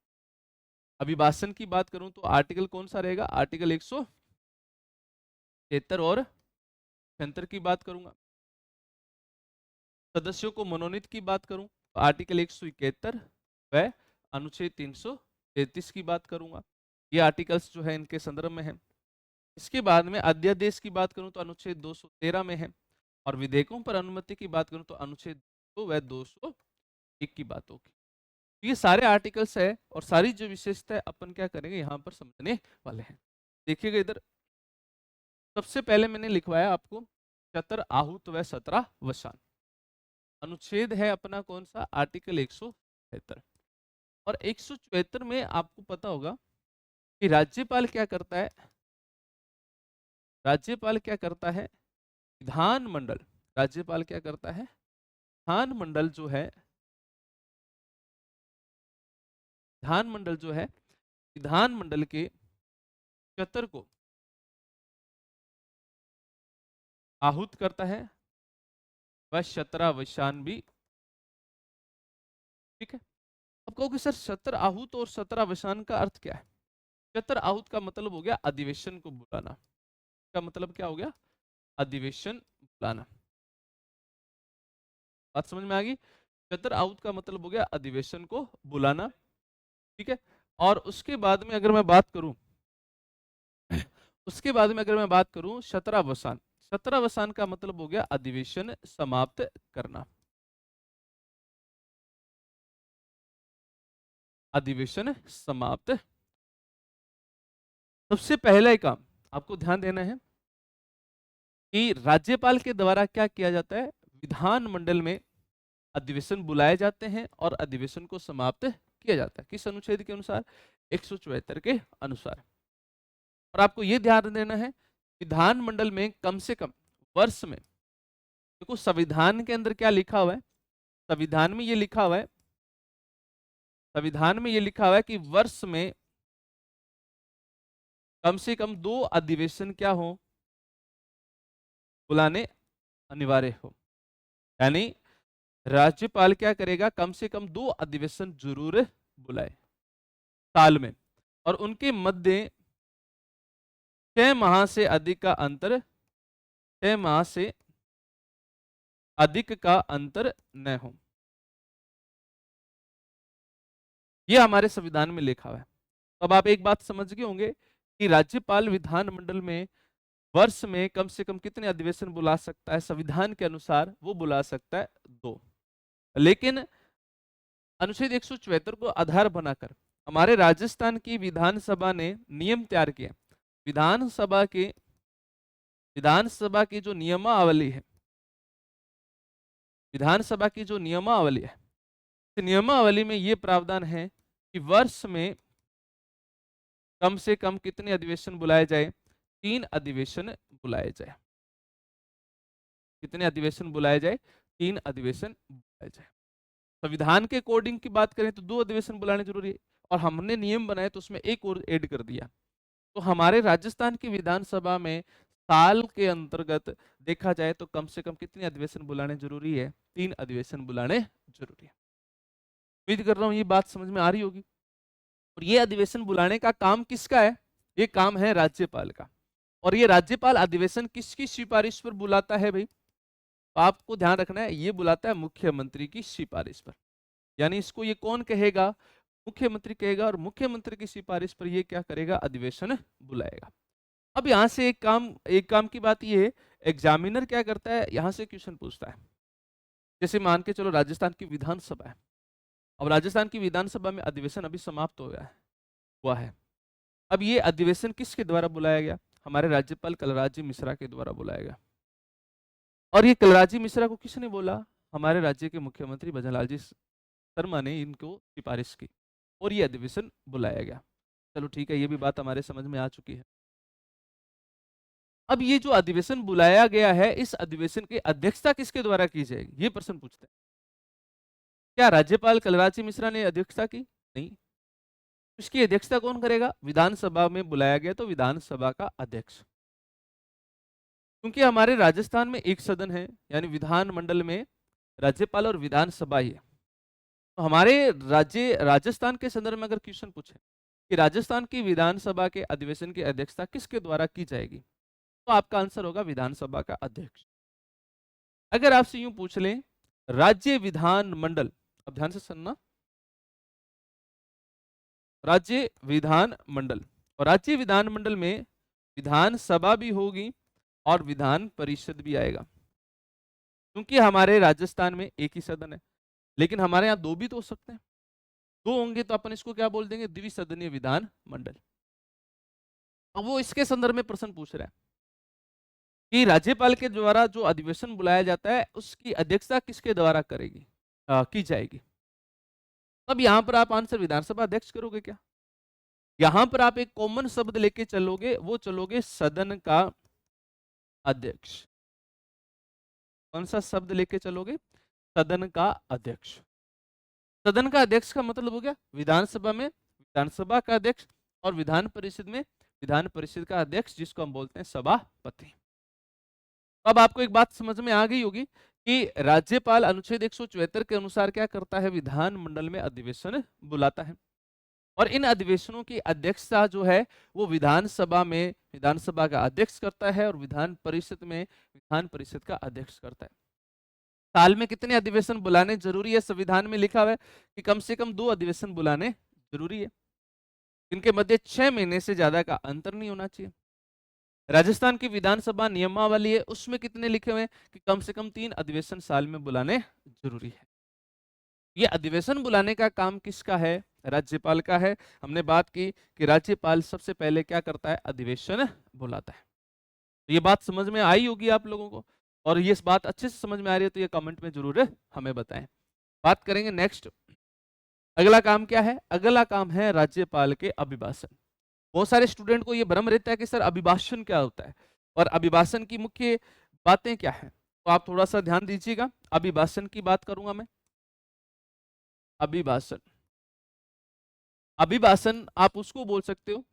अभिभाषण की बात करूं तो आर्टिकल कौन सा रहेगा, आर्टिकल 173 और 76 की बात करूंगा। सदस्यों को मनोनीत की बात करूं तो आर्टिकल 171 व अनुच्छेद 333 की बात करूंगा। ये आर्टिकल्स जो है इनके संदर्भ में है। इसके बाद में अध्यादेश की बात करूं तो अनुच्छेद 213 में है, और विधेयकों पर अनुमति की बात करूं तो अनुच्छेद 2 व 201 की बात होगी। ये सारे आर्टिकल्स है और सारी जो विशेषता है अपन क्या करेंगे यहाँ पर समझने वाले हैं। देखिएगा इधर, सबसे पहले मैंने लिखवाया आपको चतर, आहूत व 17 वसान। अनुच्छेद है अपना कौन सा, आर्टिकल 173। और 174 में आपको पता होगा कि राज्यपाल क्या करता है, राज्यपाल क्या करता है, विधानमंडल, राज्यपाल क्या करता है, विधानमंडल जो है, विधानमंडल जो है विधानमंडल के चतर को आहूत करता है वह 17 वसान भी। ठीक है, अब कहोगे सर 17 आहूत और 17 वसान का अर्थ क्या है। 17 आहूत का मतलब हो गया अधिवेशन को बुलाना, का मतलब क्या हो गया, अधिवेशन बुलाना। बात समझ में आ गई, चतर आहूत का मतलब हो गया अधिवेशन को बुलाना। ठीक है, और उसके बाद में अगर मैं बात करूं, उसके बाद में अगर मैं बात करूं 17 वसान, 17 वसान का मतलब हो गया अधिवेशन समाप्त करना, अधिवेशन समाप्त। सबसे पहला ही काम आपको ध्यान देना है कि राज्यपाल के द्वारा क्या किया जाता है, विधानमंडल में अधिवेशन बुलाए जाते हैं और अधिवेशन को समाप्त किया जाता है। किस अनुच्छेद के अनुसार, 174 के अनुसार। और आपको ये ध्यान देना है, विधानमंडल में कम से कम वर्ष में, देखो संविधान के अंदर क्या लिखा हुआ है, संविधान में ये लिखा हुआ है, संविधान में ये लिखा हुआ है कि वर्ष में कम से कम 2 अधिवेशन क्या हो, बुलाने अनिवार्य हो। यानी राज्यपाल क्या करेगा, कम से कम 2 अधिवेशन जरूर बुलाए साल में, और उनके मध्य 6 माह से अधिक का अंतर, 6 माह से अधिक का अंतर न हो। यह हमारे संविधान में लिखा हुआ है। अब आप एक बात समझ गए होंगे कि राज्यपाल विधानमंडल में वर्ष में कम से कम कितने अधिवेशन बुला सकता है, संविधान के अनुसार वो बुला सकता है 2। लेकिन अनुच्छेद 174 को आधार बनाकर हमारे राजस्थान की विधानसभा ने नियम तैयार किया। विधानसभा की जो नियमावली है, विधानसभा की जो नियमावली है, नियमावली में ये प्रावधान है कि वर्ष में कम से कम कितने अधिवेशन बुलाए जाए, 3 अधिवेशन बुलाए जाए। कितने अधिवेशन बुलाए जाए, 3 अधिवेशन बुलाए जाए। संविधान के अकॉर्डिंग की बात करें तो 2 अधिवेशन बुलाने जरूरी है, और हमने नियम बनाए तो उसमें एक और ऐड कर दिया। तो हमारे राजस्थान की विधानसभा में साल के अंतर्गत देखा जाए तो कम से कम कितने अधिवेशन बुलाने जरूरी है, 3 अधिवेशन बुलाने जरूरी है। उम्मीद कर रहा हूं ये बात समझ में आ रही होगी। और ये अधिवेशन बुलाने का काम किसका है, ये काम है राज्यपाल का। और ये राज्यपाल अधिवेशन किसकी सिफारिश पर बुलाता है भाई, तो आपको ध्यान रखना है, ये बुलाता है मुख्यमंत्री की सिफारिश पर। यानी इसको ये कौन कहेगा, मुख्यमंत्री कहेगा, और मुख्यमंत्री की सिफारिश पर ये क्या करेगा, अधिवेशन बुलाएगा। अब यहां से एक काम की बात ये है, एग्जामिनर क्या करता है, यहां से क्वेश्चन पूछता है। जैसे मान के चलो राजस्थान की विधानसभा है, अब राजस्थान की विधानसभा में अधिवेशन अभी समाप्त हो गया हुआ है। अब ये अधिवेशन किसके द्वारा बुलाया गया, हमारे राज्यपाल कलराज मिश्रा के द्वारा बुलाया गया। और ये कलराज मिश्रा को किसने बोला, हमारे राज्य के मुख्यमंत्री भजनलाल जी शर्मा ने इनको सिफारिश की, और ये अधिवेशन बुलाया गया। चलो ठीक है, ये भी बात हमारे समझ में आ चुकी है। अब ये जो अधिवेशन बुलाया गया है, इस अधिवेशन की अध्यक्षता किसके द्वारा की जाएगी, ये प्रश्न पूछते हैं। क्या राज्यपाल कलराज मिश्रा ने अध्यक्षता की, नहीं। इसकी अध्यक्षता कौन करेगा, विधानसभा में बुलाया गया तो विधानसभा का अध्यक्ष। क्योंकि हमारे राजस्थान में एक सदन है, यानी विधानमंडल में राज्यपाल और विधानसभा ही है। तो हमारे राजस्थान के संदर्भ में अगर क्वेश्चन पूछे कि राजस्थान की विधानसभा के अधिवेशन की अध्यक्षता किसके द्वारा की जाएगी, तो आपका आंसर होगा विधानसभा का अध्यक्ष। अगर आपसे यूं पूछ लें राज्य विधान मंडल, अब ध्यान से सुनना, राज्य विधान मंडल, और राज्य विधान मंडल में विधानसभा भी होगी और विधान परिषद भी आएगा। क्योंकि हमारे राजस्थान में एक ही सदन है, लेकिन हमारे यहाँ 2 भी तो हो सकते हैं, 2 होंगे तो अपन इसको क्या बोल देंगे, द्विसदनीय विधान मंडल। अब वो इसके संदर्भ में प्रश्न पूछ रहा है कि राज्यपाल के द्वारा जो अधिवेशन बुलाया जाता है उसकी अध्यक्षता किसके द्वारा की जाएगी। अब यहां पर आप आंसर विधानसभा अध्यक्ष करोगे क्या, यहां पर आप एक कॉमन शब्द लेके चलोगे, वो चलोगे सदन का अध्यक्ष। कौन सा शब्द लेके चलोगे, सदन का अध्यक्ष। सदन का अध्यक्ष का मतलब हो गया विधानसभा में विधानसभा का अध्यक्ष, और विधान परिषद में विधान परिषद का अध्यक्ष, जिसको हम बोलते हैं सभापति। अब आपको एक बात समझ में आ गई होगी कि राज्यपाल अनुच्छेद 174 के अनुसार क्या करता है, विधानमंडल में अधिवेशन बुलाता है, और इन अधिवेशनों की अध्यक्षता जो है वो विधानसभा में विधानसभा का अध्यक्ष करता है, और विधान परिषद में विधान परिषद का अध्यक्ष करता है। साल में कितने अधिवेशन बुलाने जरूरी है, संविधान में लिखा हुआ है कि कम से कम 2 अधिवेशन बुलाने जरूरी है, इनके मध्य 6 महीने से ज्यादा का अंतर नहीं होना चाहिए। राजस्थान की विधानसभा नियमावली है, उसमें कितने लिखे हुए हैं कि कम से कम 3 अधिवेशन साल में बुलाने जरूरी है। ये अधिवेशन बुलाने का काम किसका है, राज्यपाल का है। हमने बात की कि राज्यपाल सबसे पहले क्या करता है, अधिवेशन बुलाता है। तो ये बात समझ में आई होगी आप लोगों को, और ये बात अच्छे से समझ में आ रही है तो ये कमेंट में जरूर हमें बताएं। बात करेंगे नेक्स्ट, अगला काम क्या है, अगला काम है राज्यपाल के अभिभाषण। बहुत सारे स्टूडेंट को ये भ्रम रहता है कि सर अभिभाषण क्या होता है और अभिभाषण की मुख्य बातें क्या है। तो आप थोड़ा सा ध्यान दीजिएगा, अभिभाषण की बात करूंगा मैं। अभिभाषण, अभिभाषण आप उसको बोल सकते हो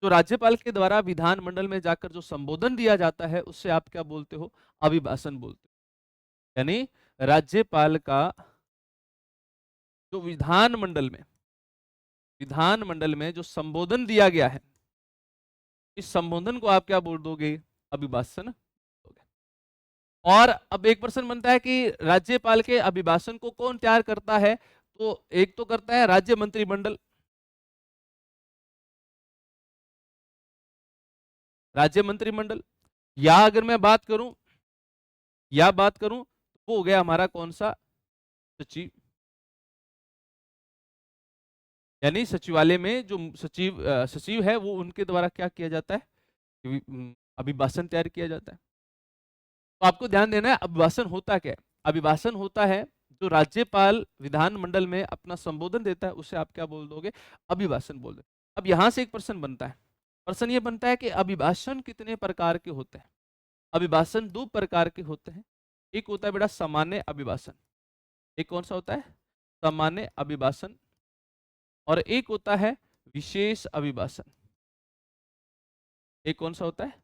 जो राज्यपाल के द्वारा विधानमंडल में जाकर जो संबोधन दिया जाता है उससे आप क्या बोलते हो, अभिभाषण बोलते हो। यानी राज्यपाल का जो विधानमंडल में जो संबोधन दिया गया है, इस संबोधन को आप क्या बोल दोगे, अभिभाषण दोगे। और अब एक प्रश्न बनता है कि राज्यपाल के अभिभाषण को कौन तैयार करता है, तो एक तो करता है राज्य मंत्रिमंडल, राज्य मंत्रिमंडल, या अगर मैं बात करूं वो हो गया हमारा कौन सा, सचिव। यानी सचिवालय में जो सचिव है वो उनके द्वारा क्या किया जाता है, अभिभाषण तैयार किया जाता है। तो आपको ध्यान देना है अभिभाषण होता क्या है। अभिभाषण होता है जो राज्यपाल विधानमंडल में अपना संबोधन देता है उसे आप क्या बोल दोगे, अभिभाषण बोल दो। अब यहां से एक प्रश्न बनता है, प्रश्न ये बनता है कि अभिभाषण कितने प्रकार के होते हैं। अभिभाषण दो प्रकार के होते हैं, एक होता है बेटा सामान्य अभिभाषण, एक कौन सा होता है, सामान्य अभिभाषण, और एक होता है विशेष अभिभाषण। एक कौन सा होता है,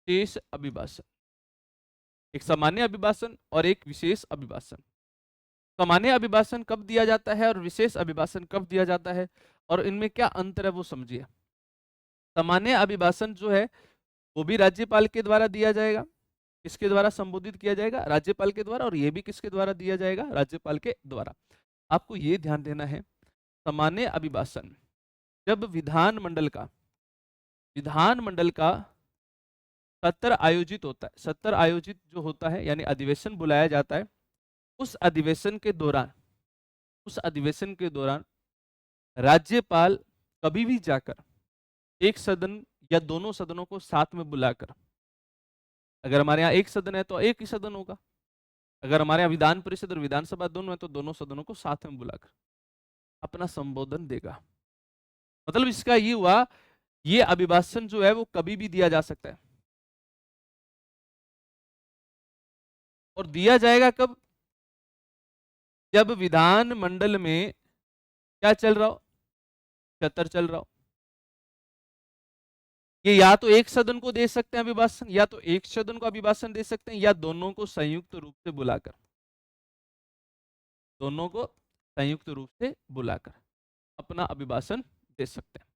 विशेष अभिभाषण। एक सामान्य अभिभाषण और एक विशेष अभिभाषण। सामान्य अभिभाषण कब दिया जाता है और विशेष अभिभाषण कब दिया जाता है, और इनमें क्या अंतर है वो समझिए। सामान्य अभिभाषण जो है वो भी राज्यपाल के द्वारा दिया जाएगा, किसके द्वारा संबोधित किया जाएगा, राज्यपाल के द्वारा, और ये भी किसके द्वारा दिया जाएगा, राज्यपाल के द्वारा। आपको ये ध्यान देना है, सामान्य अभिभाषण जब विधानमंडल का सत्र आयोजित होता है, सत्र आयोजित जो होता है यानी अधिवेशन बुलाया जाता है, उस अधिवेशन के दौरान राज्यपाल कभी भी जाकर एक सदन या दोनों सदनों को साथ में बुलाकर, अगर हमारे यहाँ एक सदन है तो एक ही सदन होगा, अगर हमारे यहाँ विधान परिषद और विधानसभा दोनों है तो दोनों सदनों को साथ में बुलाकर अपना संबोधन देगा। मतलब इसका ये हुआ, ये अभिभाषण जो है वो कभी भी दिया जा सकता है, और दिया जाएगा कब, जब विधानमंडल में क्या चल रहा हो, सत्र चल रहा हो। ये या तो एक सदन को दे सकते हैं अभिभाषण, या तो एक सदन को अभिभाषण दे सकते हैं, या दोनों को संयुक्त रूप से बुलाकर, अपना अभिभाषण दे सकते हैं।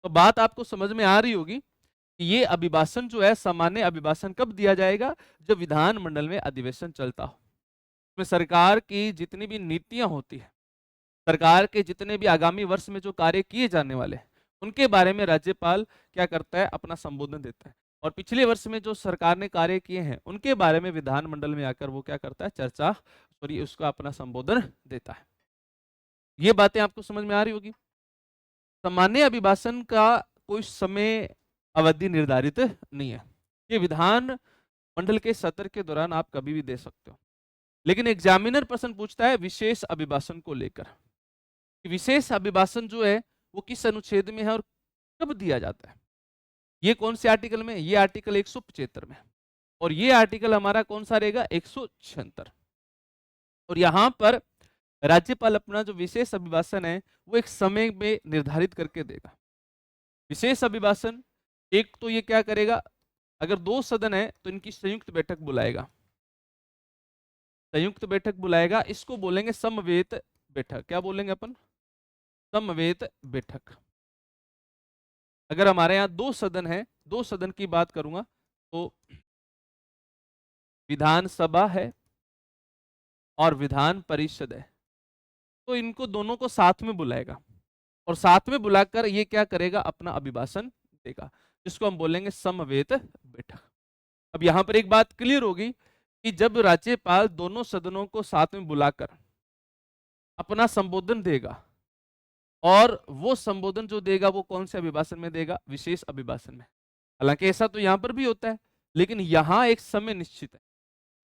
तो बात आपको समझ में आ रही होगी कि ये अभिभाषण जो है सामान्य अभिभाषण कब दिया जाएगा, जब विधानमंडल में अधिवेशन चलता हो, में सरकार की जितनी भी नीतियां होती है, सरकार के जितने भी आगामी वर्ष में जो कार्य किए जाने वाले हैं उनके बारे में राज्यपाल क्या करता है, अपना संबोधन देता है, और पिछले वर्ष में जो सरकार ने कार्य किए हैं उनके बारे में विधानमंडल में आकर वो क्या करता है, चर्चा, सॉरी उसका अपना संबोधन देता है। ये बातें आपको समझ में आ रही होगी। सामान्य अभिभाषण का कोई समय अवधि निर्धारित नहीं है, ये विधान मंडल के सत्र के दौरान आप कभी भी दे सकते हो। लेकिन एग्जामिनर प्रश्न पूछता है विशेष अभिभाषण को लेकर, विशेष अभिभाषण जो है वो किस अनुच्छेद में है और कब दिया जाता है। ये कौन से आर्टिकल में, ये आर्टिकल 175 में, और ये आर्टिकल हमारा कौन सा रहेगा, 176। और यहां पर राज्यपाल अपना जो विशेष अभिभाषण है वो एक समय में निर्धारित करके देगा। विशेष अभिभाषण एक तो ये क्या करेगा, अगर दो सदन है तो इनकी संयुक्त बैठक बुलाएगा, इसको बोलेंगे समवेत बैठक। क्या बोलेंगे अपन, समवेत बैठक। अगर हमारे यहाँ दो सदन है, दो सदन की बात करूंगा तो विधानसभा है और विधान परिषद है, तो इनको दोनों को साथ में बुलाएगा और साथ में बुलाकर ये क्या करेगा, अपना अभिभाषण देगा, जिसको हम बोलेंगे समवेत बैठक। अब यहां पर एक बात क्लियर होगी कि जब राज्यपाल दोनों सदनों को साथ में बुलाकर अपना संबोधन देगा, और वो संबोधन जो देगा वो कौन से अभिभाषण में देगा, विशेष अभिभाषण में। हालांकि ऐसा तो यहां पर भी होता है, लेकिन यहां एक समय निश्चित है,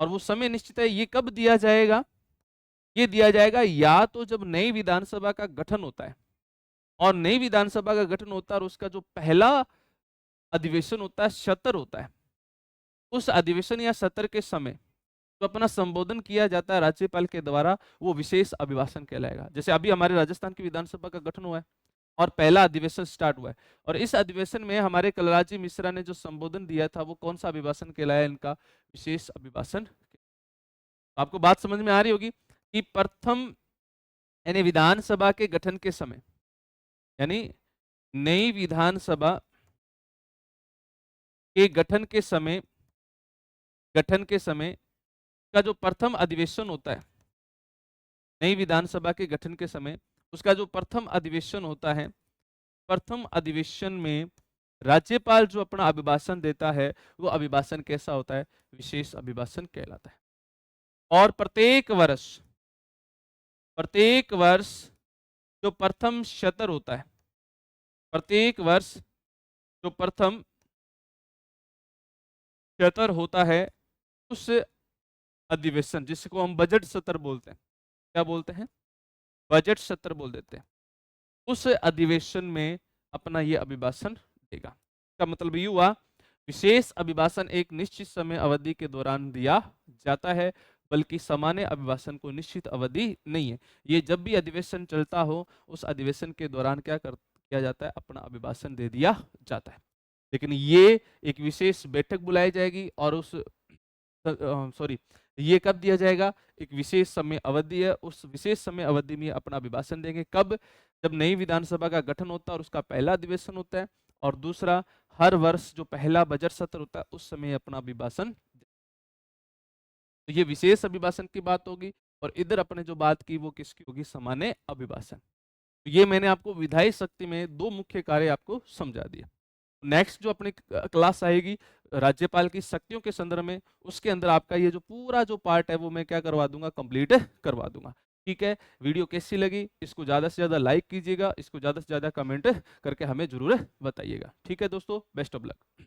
और वो समय निश्चित है, ये कब दिया जाएगा, ये दिया जाएगा या तो जब नई विधानसभा का गठन होता है और नई विधानसभा का गठन होता है और उसका जो पहला अधिवेशन होता है, सत्र होता है, उस अधिवेशन या सत्र के समय तो अपना संबोधन किया जाता है राज्यपाल के द्वारा, वो विशेष अभिभाषण कहलाएगा। जैसे अभी हमारे राजस्थान की विधानसभा का गठन हुआ है और पहला अधिवेशन स्टार्ट हुआ है, और इस अधिवेशन में हमारे कलराज मिश्रा ने जो संबोधन दिया था वो कौन सा अभिभाषण कहलाया? इनका विशेष अभिभाषण। आपको बात समझ में आ रही होगी कि प्रथम यानी विधानसभा के गठन के समय, यानी नई विधानसभा के गठन के समय का जो प्रथम अधिवेशन होता है, नई विधानसभा के गठन के समय उसका जो प्रथम अधिवेशन होता है, प्रथम अधिवेशन में राज्यपाल जो अपना अभिभाषण देता है वो अभिभाषण कैसा होता है? विशेष अभिभाषण कहलाता है। और प्रत्येक वर्ष जो प्रथम सत्र होता है, प्रत्येक वर्ष जो प्रथम सत्र होता है, उस अधिवेशन जिसको हम बजट सत्र बोलते हैं, क्या बोलते हैं? बजट सत्र बोल देते हैं, उस अधिवेशन में अपना ये अभिभाषण देगा। इसका मतलब ये हुआ विशेष अभिभाषण एक निश्चित समय अवधि के दौरान दिया जाता है, बल्कि सामान्य अभिभाषण को निश्चित अवधि नहीं है। ये जब भी अधिवेशन चलता हो उस अधिवेशन के दौरान किया जाता है? अपना अभिभाषण दे दिया जाता है। लेकिन ये एक विशेष बैठक बुलाई जाएगी और उस ये कब दिया जाएगा? एक विशेष समय अवधि है, उस विशेष समय अवधि में अपना अभिभाषण देंगे। कब? जब नई विधानसभा का गठन होता है और उसका पहला अधिवेशन होता है, और दूसरा हर वर्ष जो पहला बजट सत्र होता है उस समय अपना अभिभाषण। तो ये विशेष अभिभाषण की बात होगी, और इधर अपने जो बात की वो किसकी होगी? सामान्य अभिभाषण। तो ये मैंने आपको विधायी शक्ति में दो मुख्य कार्य आपको समझा दिए। नेक्स्ट जो अपनी क्लास आएगी राज्यपाल की शक्तियों के संदर्भ में, उसके अंदर आपका ये जो पूरा जो पार्ट है वो मैं क्या करवा दूंगा? कंप्लीट करवा दूंगा। ठीक है, वीडियो कैसी लगी इसको ज्यादा से ज्यादा लाइक कीजिएगा, इसको ज्यादा से ज्यादा कमेंट करके हमें जरूर बताइएगा। ठीक है दोस्तों, बेस्ट ऑफ लक।